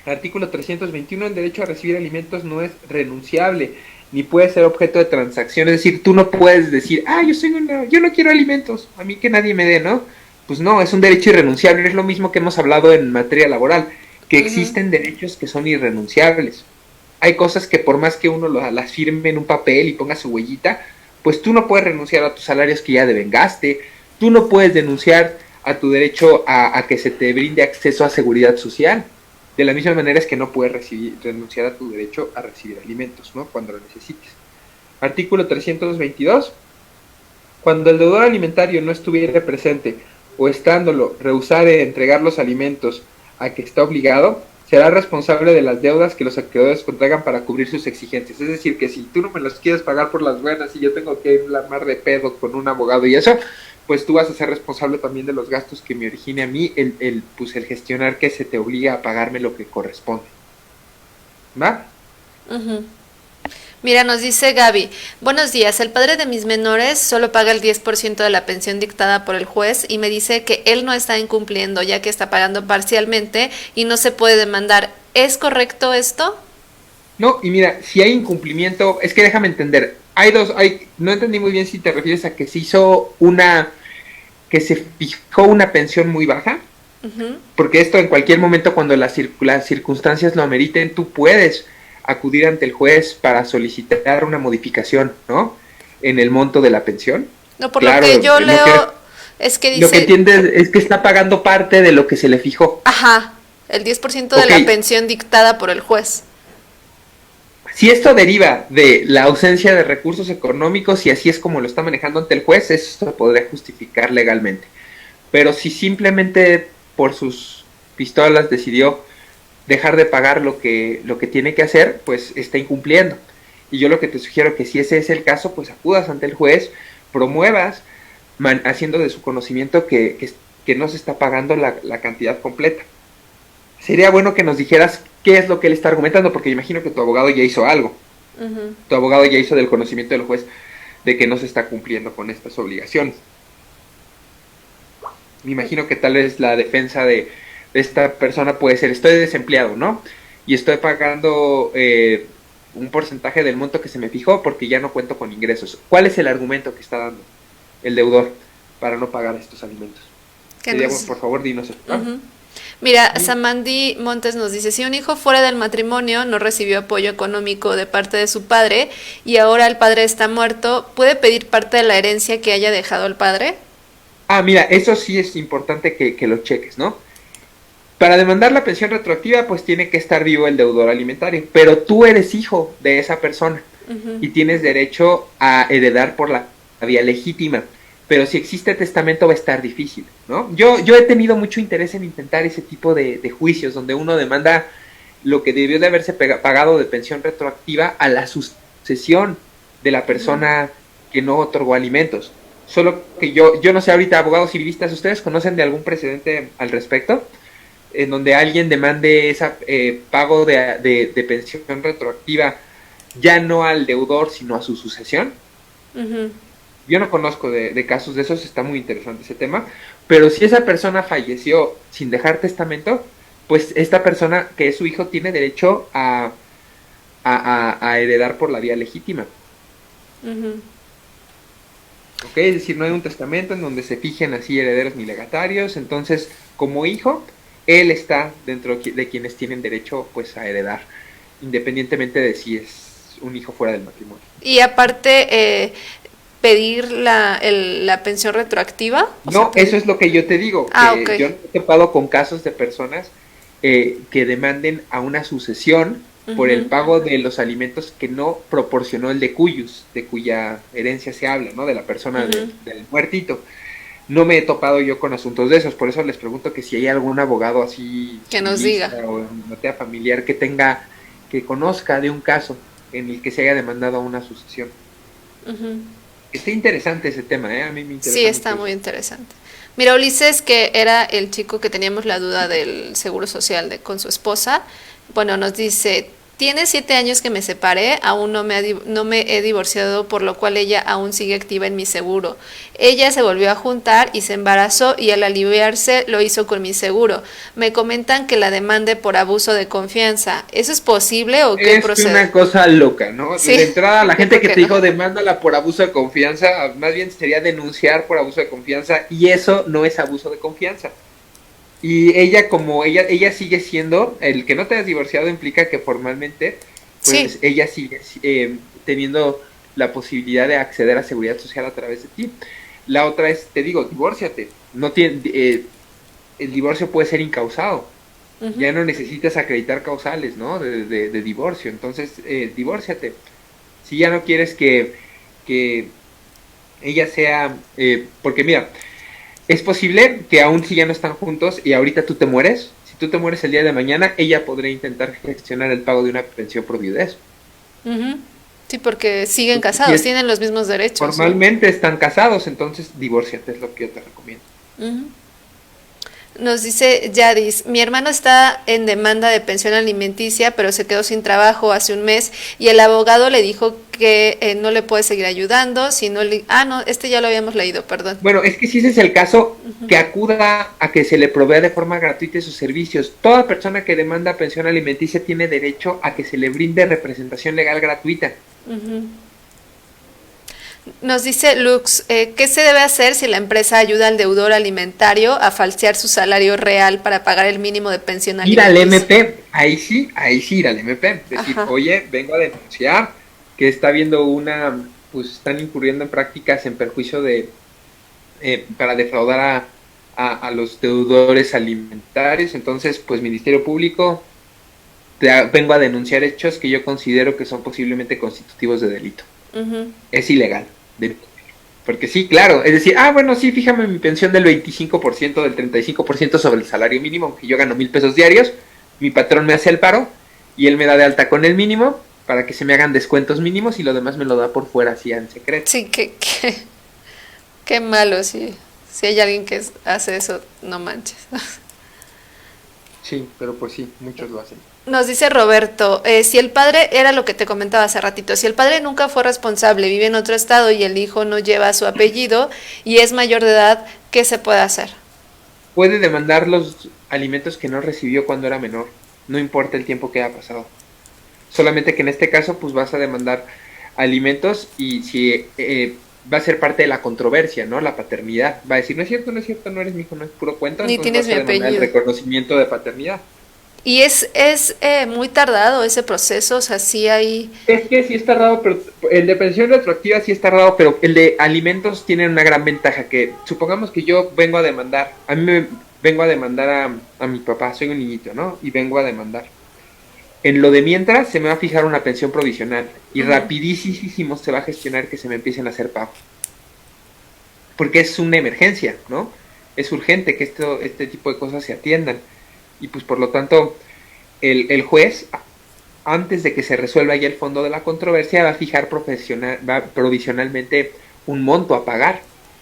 Artículo 321, el derecho a recibir alimentos no es renunciable, ni puede ser objeto de transacción. Es decir, tú no puedes decir, yo no quiero alimentos, a mí que nadie me dé, ¿no? Pues no, es un derecho irrenunciable. Es lo mismo que hemos hablado en materia laboral, que existen derechos que son irrenunciables. Hay cosas que por más que uno las firme en un papel y ponga su huellita, pues tú no puedes renunciar a tus salarios que ya devengaste, tú no puedes denunciar a tu derecho a que se te brinde acceso a seguridad social. De la misma manera es que no puedes renunciar a tu derecho a recibir alimentos, ¿no? Cuando lo necesites. Artículo 322. Cuando el deudor alimentario no estuviera presente o estándolo rehusare entregar los alimentos a que está obligado, será responsable de las deudas que los acreedores contraigan para cubrir sus exigencias. Es decir, que si tú no me los quieres pagar por las buenas y yo tengo que ir a la mar de pedo con un abogado y eso, pues tú vas a ser responsable también de los gastos que me origine a mí el gestionar que se te obliga a pagarme lo que corresponde. ¿Va? Mira, nos dice Gaby, buenos días, el padre de mis menores solo paga el 10% de la pensión dictada por el juez y me dice que él no está incumpliendo ya que está pagando parcialmente y no se puede demandar. ¿Es correcto esto? No, y mira, si hay incumplimiento, es que déjame entender, no entendí muy bien si te refieres a que que se fijó una pensión muy baja, porque esto en cualquier momento cuando las circunstancias lo ameriten, tú puedes acudir ante el juez para solicitar una modificación, ¿no? En el monto de la pensión. No, por claro, lo que yo leo, es que dice... Lo que entiendes es que está pagando parte de lo que se le fijó. Ajá, el 10% de la pensión dictada por el juez. Si esto deriva de la ausencia de recursos económicos y así es como lo está manejando ante el juez, eso se podría justificar legalmente. Pero si simplemente por sus pistolas decidió dejar de pagar lo que tiene que hacer, pues está incumpliendo. Y yo lo que te sugiero que si ese es el caso, pues acudas ante el juez, promuevas, haciendo de su conocimiento que no se está pagando la cantidad completa. Sería bueno que nos dijeras qué es lo que él está argumentando, porque imagino que tu abogado ya hizo algo. Tu abogado ya hizo del conocimiento del juez de que no se está cumpliendo con estas obligaciones. Me imagino que tal vez la defensa de esta persona puede ser, estoy desempleado, ¿no? Y estoy pagando un porcentaje del monto que se me fijó porque ya no cuento con ingresos. ¿Cuál es el argumento que está dando el deudor para no pagar estos alimentos? Por favor, dinos. Mira, Samandi Montes nos dice, si un hijo fuera del matrimonio no recibió apoyo económico de parte de su padre y ahora el padre está muerto, ¿puede pedir parte de la herencia que haya dejado el padre? Mira, eso sí es importante que lo cheques, ¿no? Para demandar la pensión retroactiva, pues tiene que estar vivo el deudor alimentario, pero tú eres hijo de esa persona y tienes derecho a heredar por la vía legítima. Pero si existe testamento va a estar difícil, ¿no? Yo he tenido mucho interés en intentar ese tipo de juicios donde uno demanda lo que debió de haberse pagado de pensión retroactiva a la sucesión de la persona que no otorgó alimentos. Solo que yo no sé ahorita, abogados civilistas, ¿ustedes conocen de algún precedente al respecto? En donde alguien demande ese pago de pensión retroactiva ya no al deudor, sino a su sucesión. Yo no conozco de casos de esos, está muy interesante ese tema, pero si esa persona falleció sin dejar testamento, pues esta persona que es su hijo tiene derecho a heredar por la vía legítima. ¿Ok? Es decir, no hay un testamento en donde se fijen así herederos ni legatarios, entonces como hijo, él está dentro de quienes tienen derecho pues a heredar, independientemente de si es un hijo fuera del matrimonio. Y aparte, pedir la pensión retroactiva. No, eso es lo que yo te digo, que okay. Yo he topado con casos de personas que demanden a una sucesión por el pago de los alimentos que no proporcionó el de cuya herencia se habla, ¿no? De la persona del muertito. No me he topado yo con asuntos de esos, por eso les pregunto que si hay algún abogado así que nos diga, o notaria familiar que conozca de un caso en el que se haya demandado a una sucesión. Está interesante ese tema, a mí me interesa. Sí, está muy interesante. Mira, Ulises, que era el chico que teníamos la duda del seguro social con su esposa, bueno, nos dice: tiene 7 años que me separé, aún no me he divorciado, por lo cual ella aún sigue activa en mi seguro. Ella se volvió a juntar y se embarazó, y al aliviarse lo hizo con mi seguro. Me comentan que la demande por abuso de confianza. ¿Eso es posible o qué procede? Es una cosa loca, ¿no? Sí. De entrada, la gente que te dijo demándala por abuso de confianza, más bien sería denunciar por abuso de confianza, y eso no es abuso de confianza. Y ella, como ella sigue siendo, el que no te has divorciado implica que formalmente, pues sí, ella sigue teniendo la posibilidad de acceder a seguridad social a través de ti. La otra es, te digo, divórciate. No tiene, el divorcio puede ser incausado. Ya no necesitas acreditar causales, ¿no? De divorcio. Entonces, divórciate. Si ya no quieres que ella sea, porque mira, es posible que aún si ya no están juntos y ahorita tú te mueres, si tú te mueres el día de mañana, ella podría intentar gestionar el pago de una pensión por viudez. Sí, porque siguen casados, tienen los mismos derechos. Formalmente están casados, entonces divórciate, es lo que yo te recomiendo. Nos dice Yadis: mi hermano está en demanda de pensión alimenticia, pero se quedó sin trabajo hace un mes y el abogado le dijo que no le puede seguir ayudando, si no le... no, ya lo habíamos leído, perdón. Bueno, es que si ese es el caso, que acuda a que se le provea de forma gratuita sus servicios. Toda persona que demanda pensión alimenticia tiene derecho a que se le brinde representación legal gratuita. Nos dice Lux, ¿qué se debe hacer si la empresa ayuda al deudor alimentario a falsear su salario real para pagar el mínimo de pensión alimenticia? Ir al MP, ahí sí ir al MP. Decir, oye, vengo a denunciar que está habiendo pues están incurriendo en prácticas en perjuicio para defraudar a los deudores alimentarios. Entonces, pues Ministerio Público, vengo a denunciar hechos que yo considero que son posiblemente constitutivos de delito. Es ilegal. Porque sí, claro, es decir, bueno, sí, fíjame mi pensión del 25%, del 35% sobre el salario mínimo, aunque yo gano 1,000 pesos diarios, mi patrón me hace el paro y él me da de alta con el mínimo para que se me hagan descuentos mínimos y lo demás me lo da por fuera, así en secreto. Sí, qué malo, si hay alguien que hace eso, no manches. Sí, pero pues sí, muchos lo hacen. Nos dice Roberto, si el padre, era lo que te comentaba hace ratito, si el padre nunca fue responsable, vive en otro estado y el hijo no lleva su apellido y es mayor de edad, ¿qué se puede hacer? Puede demandar los alimentos que no recibió cuando era menor, no importa el tiempo que haya pasado. Solamente que en este caso pues vas a demandar alimentos y si va a ser parte de la controversia, ¿no? La paternidad. Va a decir, no es cierto, no eres mi hijo, no es puro cuento. Ni tienes mi apellido. El reconocimiento de paternidad. Y es muy tardado ese proceso, o sea, sí hay... Es que sí es tardado, pero el de pensión retroactiva sí es tardado, pero el de alimentos tiene una gran ventaja, que supongamos que yo vengo a demandar, vengo a demandar a mi papá, soy un niñito, ¿no? Y vengo a demandar. En lo de mientras se me va a fijar una pensión provisional y rapidísimo se va a gestionar que se me empiecen a hacer pagos. Porque es una emergencia, ¿no? Es urgente que este tipo de cosas se atiendan. Y pues por lo tanto, el juez, antes de que se resuelva ya el fondo de la controversia, va a fijar provisionalmente un monto a pagar.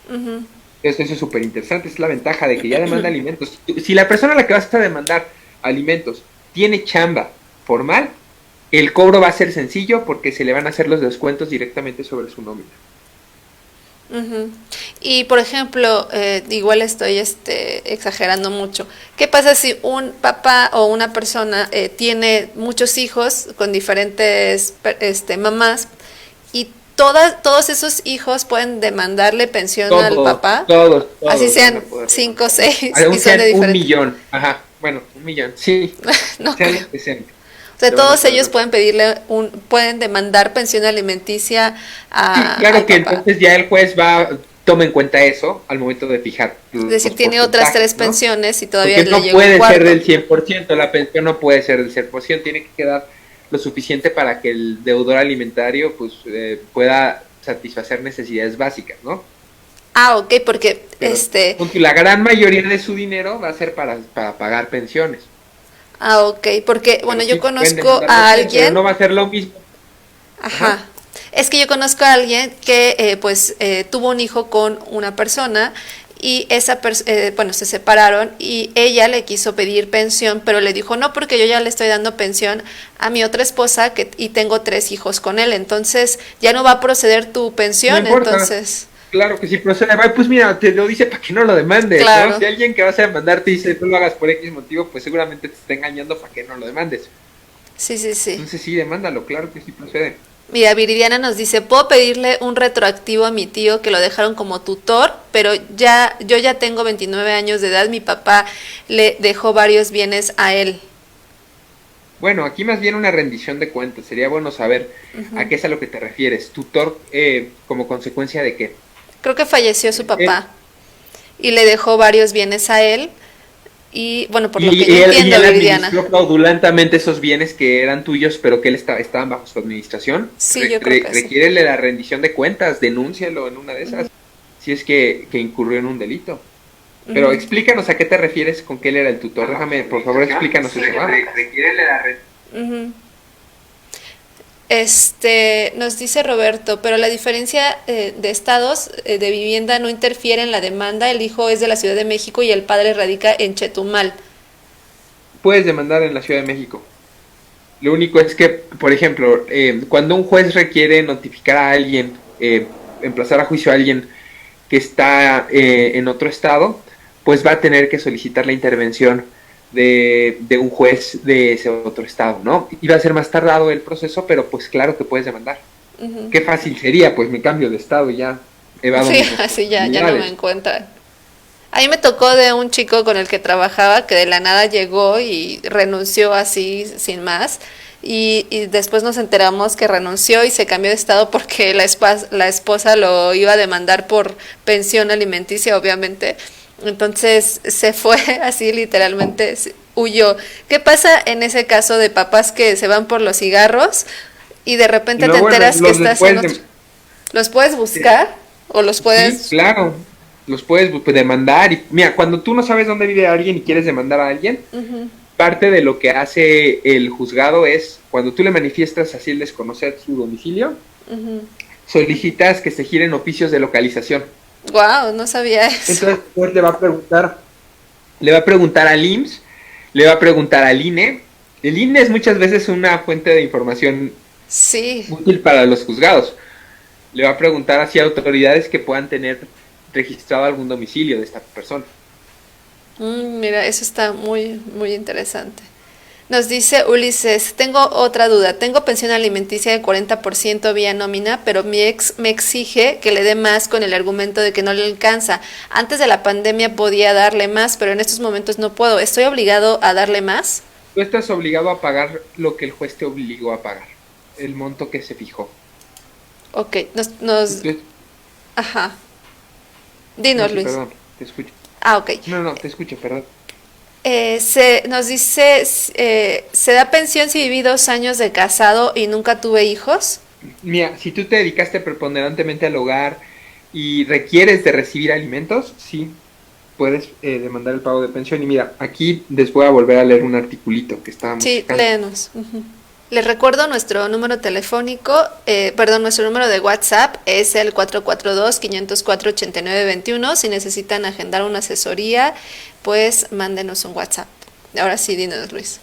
Ujú. Eso es súper interesante, es la ventaja de que ya demanda alimentos. Si la persona a la que vas a demandar alimentos tiene chamba formal, el cobro va a ser sencillo porque se le van a hacer los descuentos directamente sobre su nómina. Ujú. Y por ejemplo, igual estoy exagerando mucho. ¿Qué pasa si un papá o una persona tiene muchos hijos con diferentes mamás y todos esos hijos pueden demandarle pensión al Todos, papá? Así todos van a sean poder cinco o demandar. seis y Aún son sean de un diferentes. millón, ajá, bueno, un millón, sí, No sean creo. los que sean, O sea, te van a todos poder ellos demandar. pueden pueden demandar pensión alimenticia Sí, al claro que papá. entonces ya el juez toma en cuenta eso al momento de fijar Es decir, los tiene otras tres porcentajes, ¿no? pensiones y todavía Porque le no llega un puede ser cuarto. del 100%, la pensión no puede ser del 100%, tiene que quedar lo suficiente para que el deudor alimentario pues pueda satisfacer necesidades básicas, ¿no? Ah, ok, porque Pero la gran mayoría de su dinero va a ser para pagar pensiones. ok, porque Pero bueno, yo sí pueden conozco demandarlo a bien, pero alguien, no va a ser lo mismo. Ajá. ajá, es que yo conozco a alguien que tuvo un hijo con una persona y bueno, se separaron y ella le quiso pedir pensión, pero le dijo, no, porque yo ya le estoy dando pensión a mi otra esposa y tengo 3 hijos con él, entonces ya no va a proceder tu No pensión, importa. entonces, Claro que sí procede. Ay, pues mira, te lo dice para que no lo demandes, ¿no? claro, Si alguien que vas a demandar te dice tú lo hagas por X motivo, pues seguramente te está engañando para que no lo demandes. sí, sí, sí. Entonces sí, demándalo, claro que sí procede. Mira, Viridiana nos dice, puedo pedirle un retroactivo a mi tío que lo dejaron como tutor, pero yo ya tengo 29 años de edad, mi papá le dejó varios bienes a él. Bueno, aquí más bien una rendición de cuentas. Sería bueno saber a Ujú. qué es a lo que te refieres. Tutor como consecuencia de qué. Creo que falleció su Eh, papá y le dejó varios bienes a él y bueno, por lo que y, yo y él, y entiendo, él Viridiana. administró fraudulentamente esos bienes que eran tuyos, pero que estaban bajo su administración. Sí, yo creo que sí. Requiere la rendición de cuentas, denúncialo en una de esas, si es que incurrió en un delito. Pero Ujú. explícanos a qué te refieres con que él era el tutor. Déjame, por favor, explícanos eso. Requiere Ujú. Nos dice Roberto, pero la diferencia de estados de vivienda no interfiere en la demanda. El hijo es de la Ciudad de México y el padre radica en Chetumal. Puedes demandar en la Ciudad de México. Lo único es que, por ejemplo, cuando un juez requiere notificar a alguien, emplazar a juicio a alguien que está en otro estado, pues va a tener que solicitar la intervención de un juez de ese otro estado, ¿no? Y va a ser más tardado el proceso, pero pues claro que puedes demandar. Ujú. Qué fácil sería, pues me cambio de estado y ya evado Sí, mis así ya no me responsabilidades. encuentran. A mí me tocó de un chico con el que trabajaba que de la nada llegó y renunció así sin más. Y después nos enteramos que renunció y se cambió de estado porque la esposa lo iba a demandar por pensión alimenticia, obviamente. Entonces se fue así literalmente, huyó. ¿Qué pasa en ese caso de papás que se van por los cigarros y de Y repente te luego, bueno, enteras que los estás en después otro? de, ¿Los puedes buscar o los sí, puedes? claro, los puedes demandar. Y mira, cuando tú no sabes dónde vive alguien y quieres demandar a alguien, Ujú, parte de lo que hace el juzgado es, cuando tú le manifiestas así el desconocer su domicilio, ujú. solicitas que se giren oficios de localización. Wow, no sabía eso. Entonces, pues le va a preguntar al IMSS, le va a preguntar al INE. El INE es muchas veces una fuente de información Sí, útil para los juzgados. Le va a preguntar hacia autoridades que puedan tener registrado algún domicilio de esta persona. Mira, eso está muy, muy interesante. Nos dice Ulises, tengo otra duda. Tengo pensión alimenticia de 40% vía nómina, pero mi ex me exige que le dé más con el argumento de que no le alcanza. Antes de la pandemia podía darle más, pero en estos momentos no puedo. ¿Estoy obligado a darle más? Tú estás obligado a pagar lo que el juez te obligó a pagar, el monto que se fijó. Ok, Entonces, ajá. no, Dinos, sí, Luis. perdón, te escucho. Ah, ok. No, no, te escucho, perdón. Nos dice, ¿se da pensión si viví 2 años de casado y nunca tuve hijos? Mira, si tú te dedicaste preponderantemente al hogar y requieres de recibir alimentos, sí, puedes demandar el pago de pensión. Y mira, aquí les voy a volver a leer un articulito que estábamos Sí, checando. léenos. Les recuerdo nuestro número telefónico, nuestro número de WhatsApp es el 442-504-8921. Si necesitan agendar una asesoría, pues mándenos un WhatsApp. Ahora sí, dinos, Luis.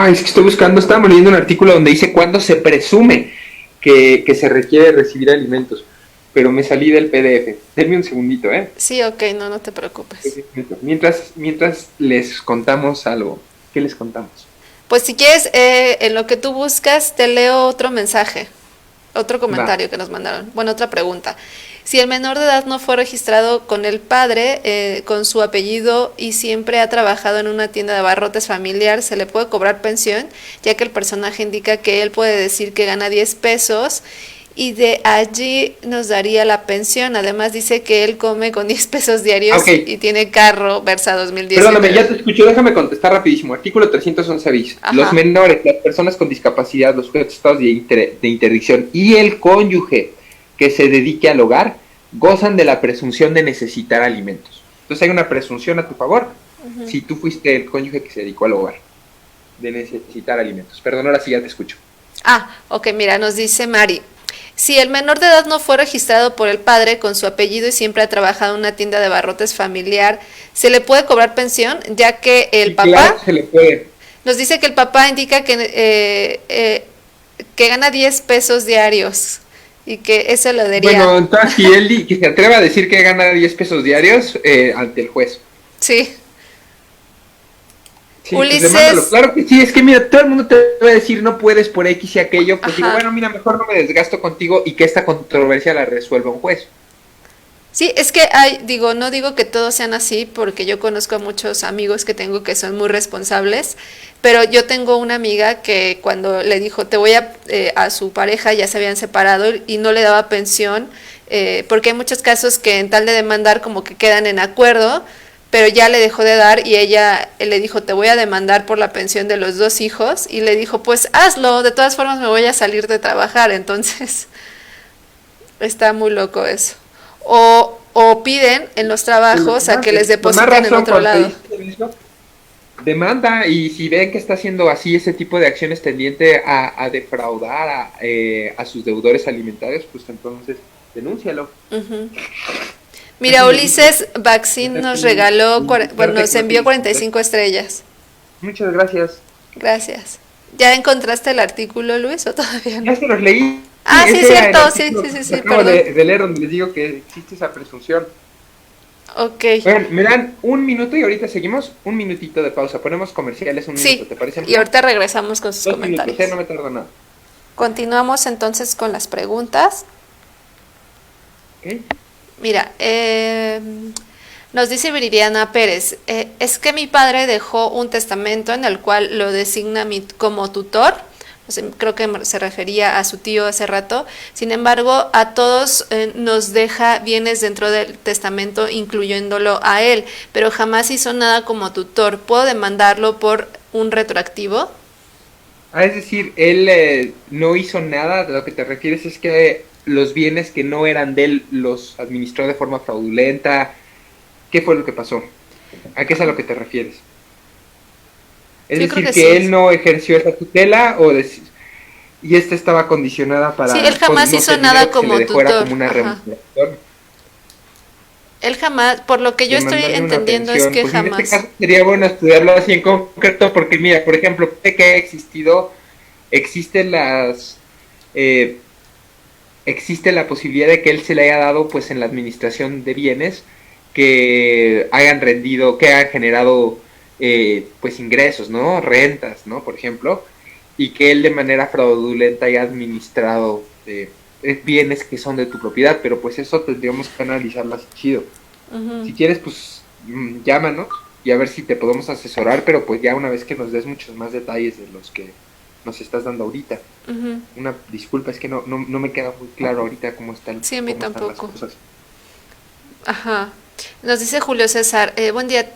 Es que estoy buscando, estamos leyendo un artículo donde dice cuándo se presume que se requiere recibir alimentos, pero me salí del PDF. Denme un segundito, ¿eh? Sí, ok, no te preocupes. Mientras les contamos algo. ¿Qué les contamos? Pues si quieres, en lo que tú buscas, te leo otro mensaje, otro comentario que nos mandaron. Bueno, otra pregunta. Si el menor de edad no fue registrado con el padre, con su apellido y siempre ha trabajado en una tienda de abarrotes familiar, ¿se le puede cobrar pensión? Ya que el personaje indica que él puede decir que gana 10 pesos y de allí nos daría la pensión. Además dice que él come con 10 pesos diarios y tiene carro Versa 2010. Perdóname, ya te escucho, déjame contestar rapidísimo. Artículo 311 bis. Los menores, las personas con discapacidad, los sujetos de interdicción y el cónyuge que se dedique al hogar gozan de la presunción de necesitar alimentos. Entonces hay una presunción a tu favor si tú fuiste el cónyuge que se dedicó al hogar de necesitar alimentos. Perdón, ahora sí ya te escucho. Ok, mira, nos dice Mari. Si el menor de edad no fue registrado por el padre con su apellido y siempre ha trabajado en una tienda de abarrotes familiar, ¿se le puede cobrar pensión? Ya que el papá... Claro, se le puede. Nos dice que el papá indica que gana 10 pesos diarios y que eso lo daría... Bueno, entonces si él que se atreva a decir que gana 10 pesos diarios ante el juez. Sí. Sí, Ulises... pues claro que sí, es que mira, todo el mundo te va a decir no puedes por X y aquello, pues digo, bueno, mira, mejor no me desgasto contigo y que esta controversia la resuelva un juez. Sí, es que no digo que todos sean así, porque yo conozco a muchos amigos que tengo que son muy responsables, pero yo tengo una amiga que cuando le dijo, a su pareja ya se habían separado y no le daba pensión, porque hay muchos casos que en tal de demandar como que quedan en acuerdo, pero ya le dejó de dar y ella le dijo, te voy a demandar por la pensión de los 2 hijos, y le dijo, pues hazlo, de todas formas me voy a salir de trabajar, entonces está muy loco eso. O piden en los trabajos a que les depositen en otro lado. Demanda, y si ven que está haciendo así ese tipo de acciones tendiente a defraudar a sus deudores alimentarios, pues entonces denúncialo. Mira, Ulises Vaccine nos regaló, nos envió 45 estrellas. Muchas gracias. Gracias. ¿Ya encontraste el artículo, Luis, o todavía no? Ya se los leí. Sí, es cierto, sí, acabo de leer donde les digo que existe esa presunción. Ok. Bueno, me dan un minuto y ahorita seguimos. Un minutito de pausa. Ponemos comerciales un minuto, ¿te parece? Y ahorita regresamos con sus 2 comentarios. minutos, no me tardo nada. Continuamos entonces con las preguntas. Okay. Mira, nos dice Viridiana Pérez, es que mi padre dejó un testamento en el cual lo designa como tutor. Creo que se refería a su tío hace rato. Sin embargo, a todos nos deja bienes dentro del testamento, incluyéndolo a él, pero jamás hizo nada como tutor. ¿Puedo demandarlo por un retroactivo? Es decir, él no hizo nada. A lo que te refieres es que los bienes que no eran de él los administró de forma fraudulenta. ¿Qué fue lo que pasó? ¿A qué es a lo que te refieres? Es decir, que él no ejerció esa tutela y esta estaba condicionada para... Sí, él jamás hizo nada como tutor. Como una remuneración. Él jamás, por lo que yo estoy entendiendo es que jamás. En este caso sería bueno estudiarlo así en concreto porque mira, por ejemplo, que existe la posibilidad de que él se le haya dado pues en la administración de bienes que hayan generado pues ingresos, ¿no? Rentas, ¿no? Por ejemplo, y que él de manera fraudulenta haya administrado bienes que son de tu propiedad, pero pues eso tendríamos que analizarlo así chido. Si quieres, pues llámanos y a ver si te podemos asesorar, pero pues ya una vez que nos des muchos más detalles de los que nos estás dando ahorita. Una disculpa, es que no me queda muy claro ahorita cómo están, sí, a mí tampoco. Las cosas. Ajá. Nos dice Julio César, buen día,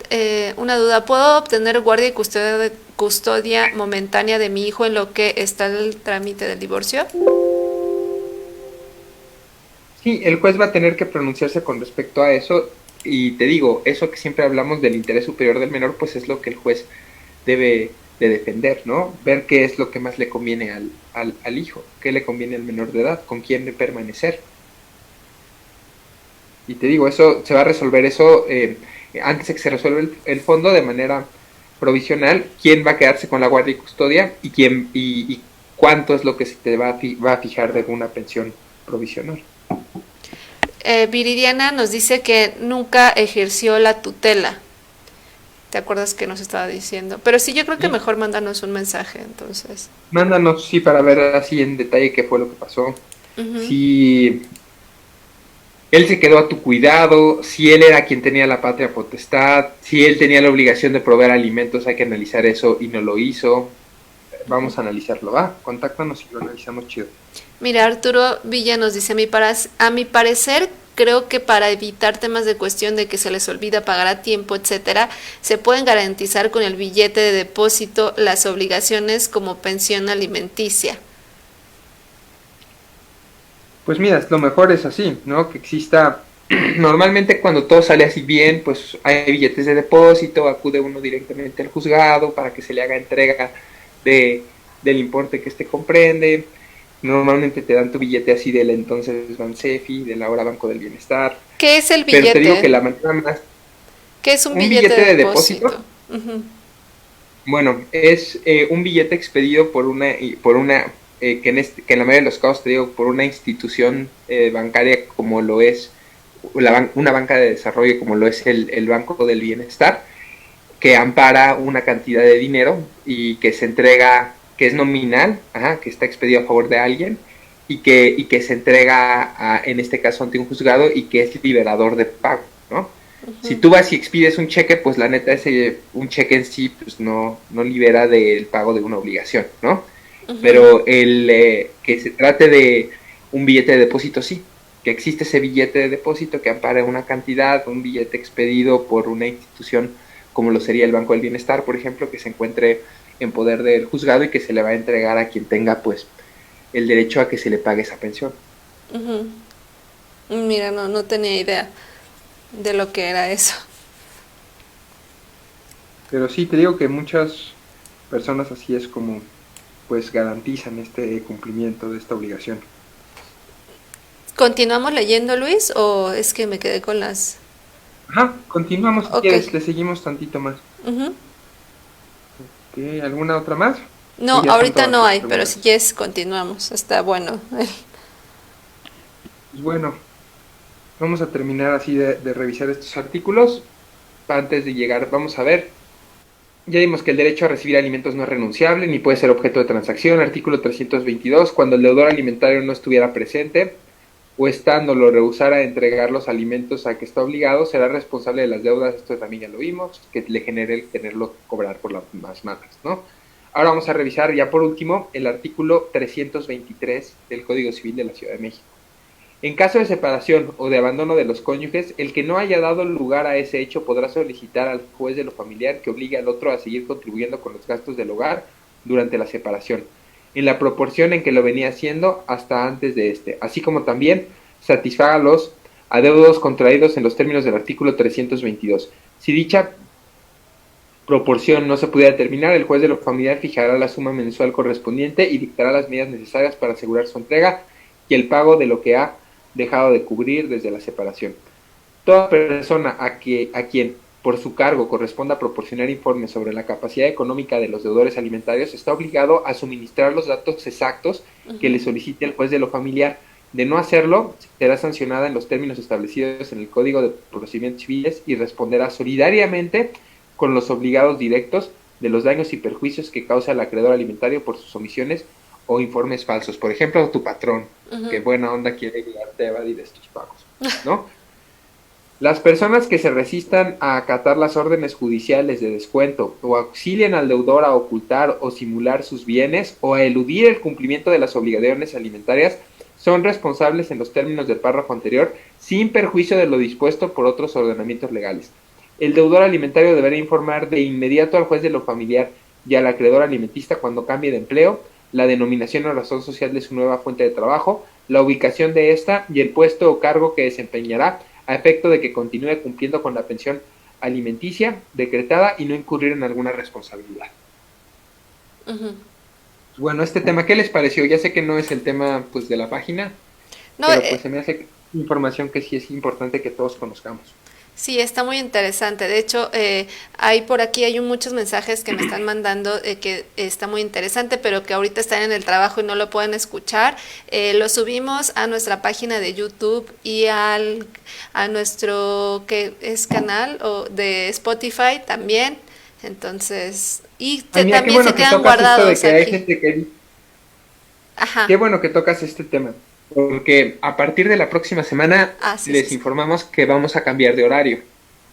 una duda, ¿puedo obtener guardia y custodia momentánea de mi hijo en lo que está el trámite del divorcio? Sí, el juez va a tener que pronunciarse con respecto a eso. Y te digo, eso que siempre hablamos del interés superior del menor, pues es lo que el juez debe de defender, ¿no? Ver qué es lo que más le conviene al hijo, qué le conviene al menor de edad, con quién permanecer. Y te digo, eso se va a resolver eso antes de que se resuelva el fondo de manera provisional, quién va a quedarse con la guardia y custodia y quién y cuánto es lo que se te va a fijar de una pensión provisional. Viridiana nos dice que nunca ejerció la tutela. ¿Te acuerdas que nos estaba diciendo? Pero sí, yo creo que Sí. mejor mándanos un mensaje, entonces. Mándanos, sí, para ver así en detalle qué fue lo que pasó. Ujú. Si él se quedó a tu cuidado, si él era quien tenía la patria potestad, si él tenía la obligación de proveer alimentos, hay que analizar eso y no lo hizo. Vamos a analizarlo, va, contáctanos y lo analizamos chido. Mira, Arturo Villa nos dice, a mi parecer, creo que para evitar temas de cuestión de que se les olvida pagar a tiempo, etcétera, se pueden garantizar con el billete de depósito las obligaciones como pensión alimenticia. Pues mira, lo mejor es así, ¿no? Que exista, normalmente cuando todo sale así bien, pues hay billetes de depósito, acude uno directamente al juzgado para que se le haga entrega de, del importe que este comprende. Normalmente te dan tu billete así del entonces Bansefi, del ahora Banco del Bienestar. ¿Qué es el Pero te digo que billete? la manera más... ¿Qué es un Un billete billete de de depósito? depósito, bueno, es un billete expedido por una que en la mayoría de los casos te digo, por una institución bancaria como lo es una banca de desarrollo como lo es el Banco del Bienestar, que ampara una cantidad de dinero y que se entrega, que es nominal, ajá, que está expedido a favor de alguien y que se entrega en este caso ante un juzgado y que es liberador de pago, ¿no? Si tú vas y expides un cheque, pues la neta ese un cheque en sí pues no libera del pago de una obligación, ¿no? Pero el que se trate de un billete de depósito, sí, que existe ese billete de depósito que ampara una cantidad, un billete expedido por una institución como lo sería el Banco del Bienestar, por ejemplo, que se encuentre en poder del juzgado y que se le va a entregar a quien tenga pues el derecho a que se le pague esa pensión. Ujú. Mira, no tenía idea de lo que era eso. Pero sí, te digo que muchas personas así es como pues garantizan este cumplimiento de esta obligación. ¿Continuamos leyendo, Luis? ¿O es que me quedé con las...? Ajá, continuamos si Ok. quieres, le seguimos tantito más. Ujú. ¿Qué? ¿Alguna otra más? ¿O No, ya están ahorita todas no por hay, pero terminar? si quieres continuamos. Está bueno. Pues bueno, vamos a terminar así de revisar estos artículos. Antes de llegar, vamos a ver. Ya vimos que el derecho a recibir alimentos no es renunciable ni puede ser objeto de transacción. Artículo 322. Cuando el deudor alimentario no estuviera presente o estando lo rehusara entregar los alimentos a que está obligado, será responsable de las deudas. Esto también ya lo vimos, que le genere el tenerlo que cobrar por las más malas, ¿no? Ahora vamos a revisar ya por último el artículo 323 del Código Civil de la Ciudad de México. En caso de separación o de abandono de los cónyuges, el que no haya dado lugar a ese hecho podrá solicitar al juez de lo familiar que obligue al otro a seguir contribuyendo con los gastos del hogar durante la separación, en la proporción en que lo venía haciendo hasta antes de este, así como también satisfaga los adeudos contraídos en los términos del artículo 322. Si dicha proporción no se pudiera determinar, el juez de lo familiar fijará la suma mensual correspondiente y dictará las medidas necesarias para asegurar su entrega y el pago de lo que ha dejado de cubrir desde la separación. Toda persona a quien por su cargo corresponda proporcionar informes sobre la capacidad económica de los deudores alimentarios está obligado a suministrar los datos exactos que le solicite el juez de lo familiar. De no hacerlo, será sancionada en los términos establecidos en el Código de Procedimientos Civiles y responderá solidariamente con los obligados directos de los daños y perjuicios que causa el acreedor alimentario por sus omisiones o informes falsos. Por ejemplo, tu patrón, que buena onda quiere ayudarte a evadir estos pagos, ¿no? Las personas que se resistan a acatar las órdenes judiciales de descuento o auxilien al deudor a ocultar o simular sus bienes o a eludir el cumplimiento de las obligaciones alimentarias son responsables en los términos del párrafo anterior sin perjuicio de lo dispuesto por otros ordenamientos legales. El deudor alimentario deberá informar de inmediato al juez de lo familiar y al acreedor alimentista cuando cambie de empleo, la denominación o razón social de su nueva fuente de trabajo, la ubicación de esta y el puesto o cargo que desempeñará a efecto de que continúe cumpliendo con la pensión alimenticia decretada y no incurrir en alguna responsabilidad. Ujú. Bueno, este tema, ¿qué les pareció? Ya sé que no es el tema pues de la página, No, pero pues se me hace información que sí es importante que todos conozcamos. sí, está muy interesante. De hecho, hay por aquí, hay muchos mensajes que me están mandando que está muy interesante, pero que ahorita están en el trabajo y no lo pueden escuchar. Lo subimos a nuestra página de YouTube y a nuestro que es canal de Spotify también. Entonces, y Ay, mira, qué también se bueno que quedan tocas esto de guardados que hay aquí. gente que... Ajá. Qué bueno que tocas este tema, porque a partir de la próxima semana Ah, sí, sí, les sí. informamos que vamos a cambiar de horario.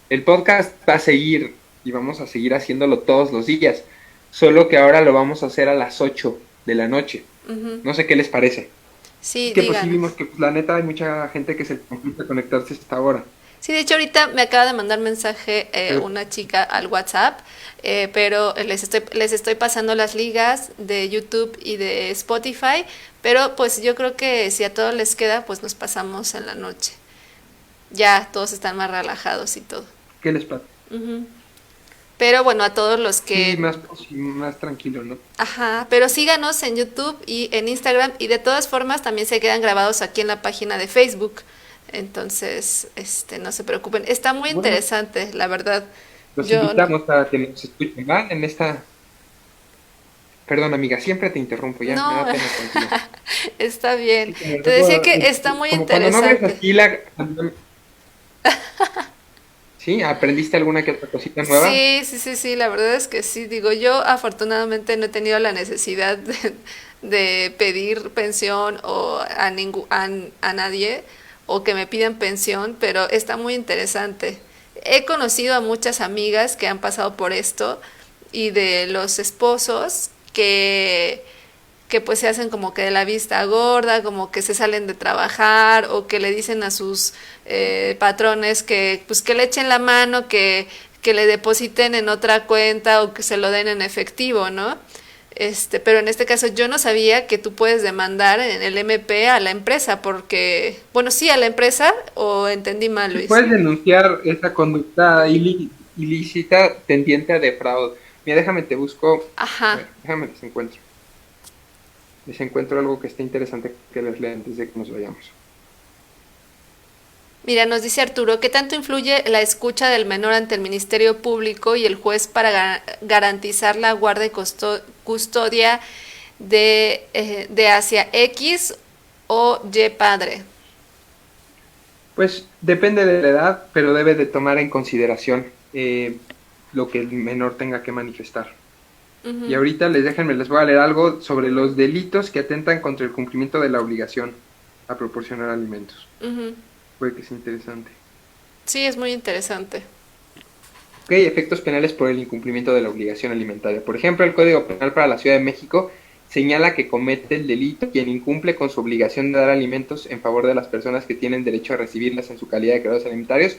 El podcast va a seguir y vamos a seguir haciéndolo todos los días, solo que ahora lo vamos a hacer a las 8 de la noche. Ujú. No sé qué les parece. Es Sí, que pues sí díganos. vimos que pues, la neta hay mucha gente que se complica conectarse a esta hora. Sí, de hecho ahorita me acaba de mandar mensaje Pero una chica al WhatsApp, pero les estoy pasando las ligas de YouTube y de Spotify, pero pues yo creo que si a todos les queda, pues nos pasamos en la noche. Ya todos están más relajados y todo. ¿qué les pasa? Ujú. Pero bueno, a todos los Sí, que... sí, más tranquilo, ¿no? Ajá, pero síganos en YouTube y en Instagram y de todas formas también se quedan grabados aquí en la página de Facebook. Entonces, no se preocupen. Está muy Bueno, interesante, la verdad. los Yo, invitamos para que nos escuchen, ¿va? En esta... Perdón, amiga, siempre te interrumpo, ya, me no, da pena contigo. está bien. Sí, como, Te decía que está muy como cuando no ves interesante. así la... ¿Sí? ¿Aprendiste alguna que otra cosita nueva? Sí, sí, sí, sí, la verdad es que sí. Digo, yo afortunadamente no he tenido la necesidad de pedir pensión o a nadie o que me pidan pensión, pero está muy interesante. He conocido a muchas amigas que han pasado por esto y de los esposos que pues se hacen como que de la vista gorda, como que se salen de trabajar o que le dicen a sus patrones que pues que le echen la mano, que le depositen en otra cuenta o que se lo den en efectivo, ¿no? Pero en este caso yo no sabía que tú puedes demandar en el MP a la empresa porque, bueno, sí a la empresa o entendí mal, Si Luis. puedes denunciar esa conducta ilícita tendiente a defraude. Mira, déjame te busco, a Ajá. ver, déjame desencuentro. Desencuentro algo que esté interesante que les lea antes de que nos vayamos. Mira, nos dice Arturo, ¿qué tanto influye la escucha del menor ante el Ministerio Público y el juez para garantizar la guarda y custodia de hacia X o Y padre? Pues depende de la edad, pero debe de tomar en consideración lo que el menor tenga que manifestar. Y Ujú, ahorita les voy a leer algo sobre los delitos que atentan contra el cumplimiento de la obligación a proporcionar alimentos. ujú. Puede que sea interesante. Sí, es muy interesante. Ok, efectos penales por el incumplimiento de la obligación alimentaria. Por ejemplo, el Código Penal para la Ciudad de México señala que comete el delito quien incumple con su obligación de dar alimentos en favor de las personas que tienen derecho a recibirlas en su calidad de acreedores alimentarios.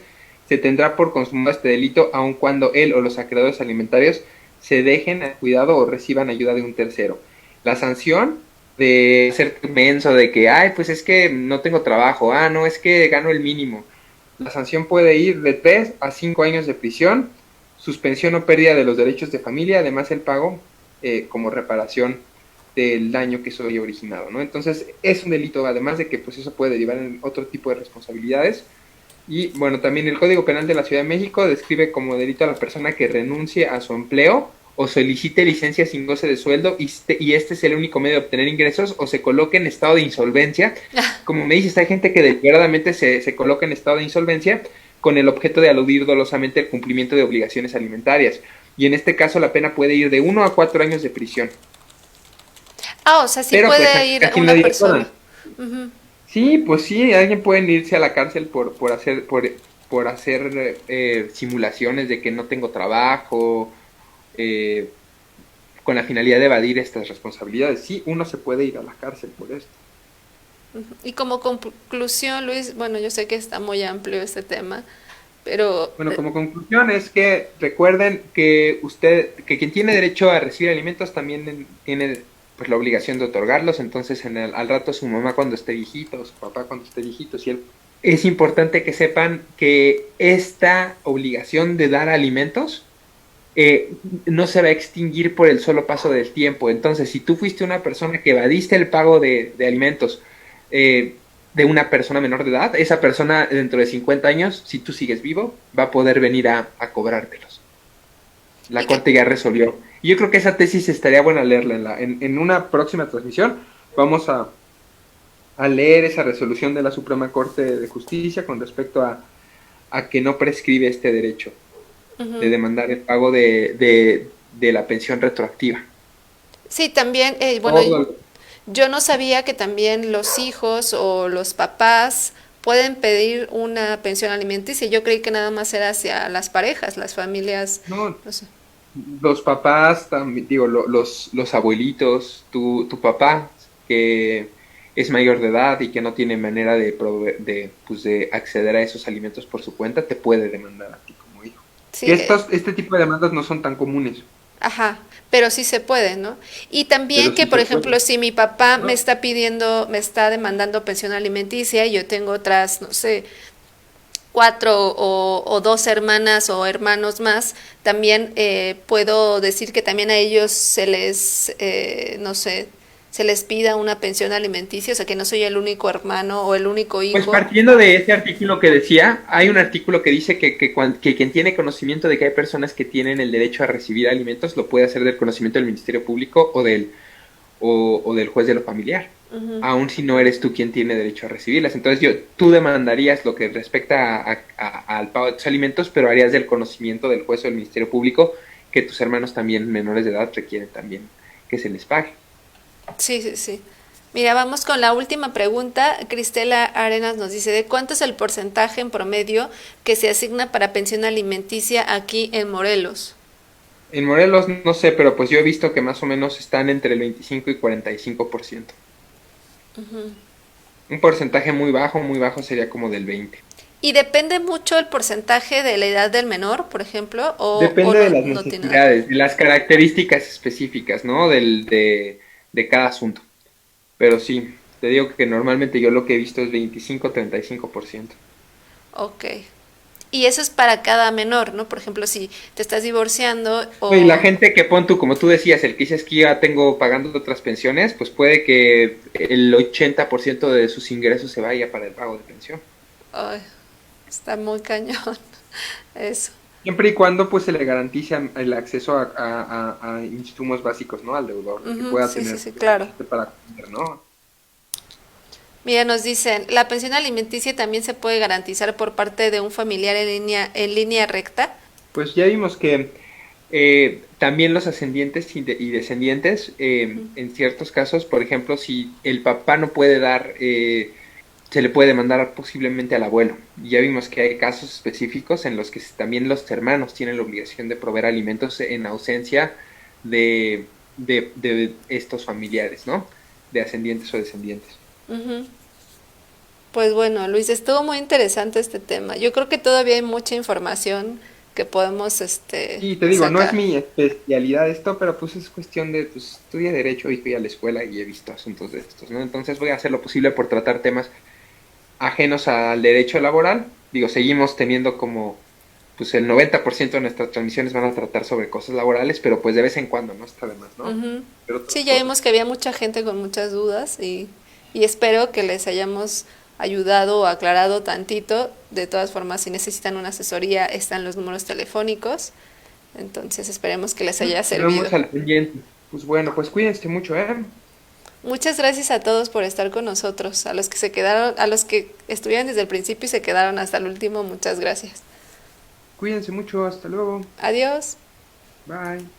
Se tendrá por consumado este delito aun cuando él o los acreedores alimentarios se dejen al cuidado o reciban ayuda de un tercero. La sanción de ser menso, de que, ay, pues es que no tengo trabajo, no, es que gano el mínimo. La sanción puede ir de 3 a 5 años de prisión, suspensión o pérdida de los derechos de familia, además el pago como reparación del daño que eso haya originado, ¿no? Entonces es un delito, además de que pues eso puede derivar en otro tipo de responsabilidades. Y bueno, también el Código Penal de la Ciudad de México describe como delito a la persona que renuncie a su empleo o solicite licencia sin goce de sueldo y este es el único medio de obtener ingresos o se coloque en estado de insolvencia. Como me dices, hay gente que deliberadamente se coloca en estado de insolvencia con el objeto de aludir dolosamente el cumplimiento de obligaciones alimentarias. Y en este caso la pena puede ir de 1 a 4 años de prisión. Ah, o sea, sí Pero pues puede ir aquí una nadie persona. toda. Ujú, Sí, pues sí, alguien puede irse a la cárcel por hacer simulaciones de que no tengo trabajo, eh, con la finalidad de evadir estas responsabilidades. Sí, uno se puede ir a la cárcel por esto. ujú. Y como conclusión, Luis, bueno, yo sé que está muy amplio este tema, pero Bueno, como conclusión es que recuerden que que quien tiene derecho a recibir alimentos también tiene pues la obligación de otorgarlos, entonces al rato su mamá cuando esté viejito, o su papá cuando esté viejito, si él es importante que sepan que esta obligación de dar alimentos no se va a extinguir por el solo paso del tiempo. Entonces, si tú fuiste una persona que evadiste el pago de alimentos de una persona menor de edad, esa persona dentro de 50 años, si tú sigues vivo, va a poder venir a cobrártelos. La Corte ya resolvió. Y yo creo que esa tesis estaría buena leerla. En una próxima transmisión vamos a leer esa resolución de la Suprema Corte de Justicia con respecto a que no prescribe este derecho de demandar el pago de la pensión retroactiva. Sí, también, bueno, yo no sabía que también los hijos o los papás pueden pedir una pensión alimenticia. Yo creí que nada más era hacia las parejas, las familias. No, No sé. los papás, digo, los abuelitos, tu papá, que es mayor de edad y que no tiene manera pues de acceder a esos alimentos por su cuenta, te puede demandar a ti como hijo. Sí, Que este tipo de demandas no son tan comunes. ajá, pero sí se puede, ¿no? Y también Pero que, sí por se ejemplo, puede. si mi papá me No. está pidiendo, me está demandando pensión alimenticia y yo tengo otras, no sé, cuatro o dos hermanas o hermanos más, también puedo decir que también a ellos se les, no sé, se les pida una pensión alimenticia, o sea, que no soy el único hermano o el único Pues hijo. partiendo de ese artículo que decía, hay un artículo que dice que quien tiene conocimiento de que hay personas que tienen el derecho a recibir alimentos lo puede hacer del conocimiento del Ministerio Público o del juez de lo familiar, aun si no eres tú quien tiene derecho a recibirlas. Entonces tú demandarías lo que respecta al pago de tus alimentos, pero harías del conocimiento del juez o del Ministerio Público que tus hermanos también menores de edad requieren también que se les pague. Sí, sí, sí. Mira, vamos con la última pregunta. Cristela Arenas nos dice, ¿de cuánto es el porcentaje en promedio que se asigna para pensión alimenticia aquí en Morelos? En Morelos no sé, pero pues yo he visto que más o menos están entre el 25 y 45%. Un porcentaje muy bajo sería como del 20. ¿Y depende mucho el porcentaje de la edad del menor, por ejemplo, o Depende de no, las no tiene nada? necesidades, de las características específicas, ¿no? De cada asunto. Pero sí, te digo que normalmente yo lo que he visto es 25-35%. Ok. Y eso es para cada menor, ¿no? Por ejemplo, si te estás divorciando Y la o... gente que pon tú, como tú decías, el que dices que ya tengo pagando otras pensiones, pues puede que el 80% de sus ingresos se vaya para el pago de pensión. Ay, está muy cañón eso. Siempre y cuando pues se le garantice el acceso a insumos básicos, ¿no? Al deudor, que Ujú, pueda sí, sí, tener sí, claro. para comer, ¿no? Mira, nos dicen, ¿la pensión alimenticia también se puede garantizar por parte de un familiar en línea recta? Pues ya vimos que también los ascendientes y descendientes, en ciertos casos, por ejemplo, si el papá no puede dar, se le puede demandar posiblemente al abuelo. Y ya vimos que hay casos específicos en los que también los hermanos tienen la obligación de proveer alimentos en ausencia de estos familiares, ¿no? De ascendientes o descendientes. Ujú. Pues bueno, Luis, estuvo muy interesante este tema. Yo creo que todavía hay mucha información que podemos Y te digo, no es sacar. mi especialidad esto, pero pues es cuestión de, pues estudié Derecho y fui a la escuela y he visto asuntos de estos, ¿no? Entonces voy a hacer lo posible por tratar temas ajenos al derecho laboral. Digo, seguimos teniendo como, pues el 90% de nuestras transmisiones van a tratar sobre cosas laborales, pero pues de vez en cuando, no está de más, ¿no? Ujú. Pero otras Sí, ya cosas. vimos que había mucha gente con muchas dudas y espero que les hayamos ayudado o aclarado tantito. De todas formas, si necesitan una asesoría, están los números telefónicos. Entonces, esperemos que les haya servido. Quedamos al pendiente. Pues bueno, pues cuídense mucho, ¿eh? Muchas gracias a todos por estar con nosotros. A los que se quedaron, a los que estuvieron desde el principio y se quedaron hasta el último, muchas gracias. Cuídense mucho, hasta luego. Adiós. Bye.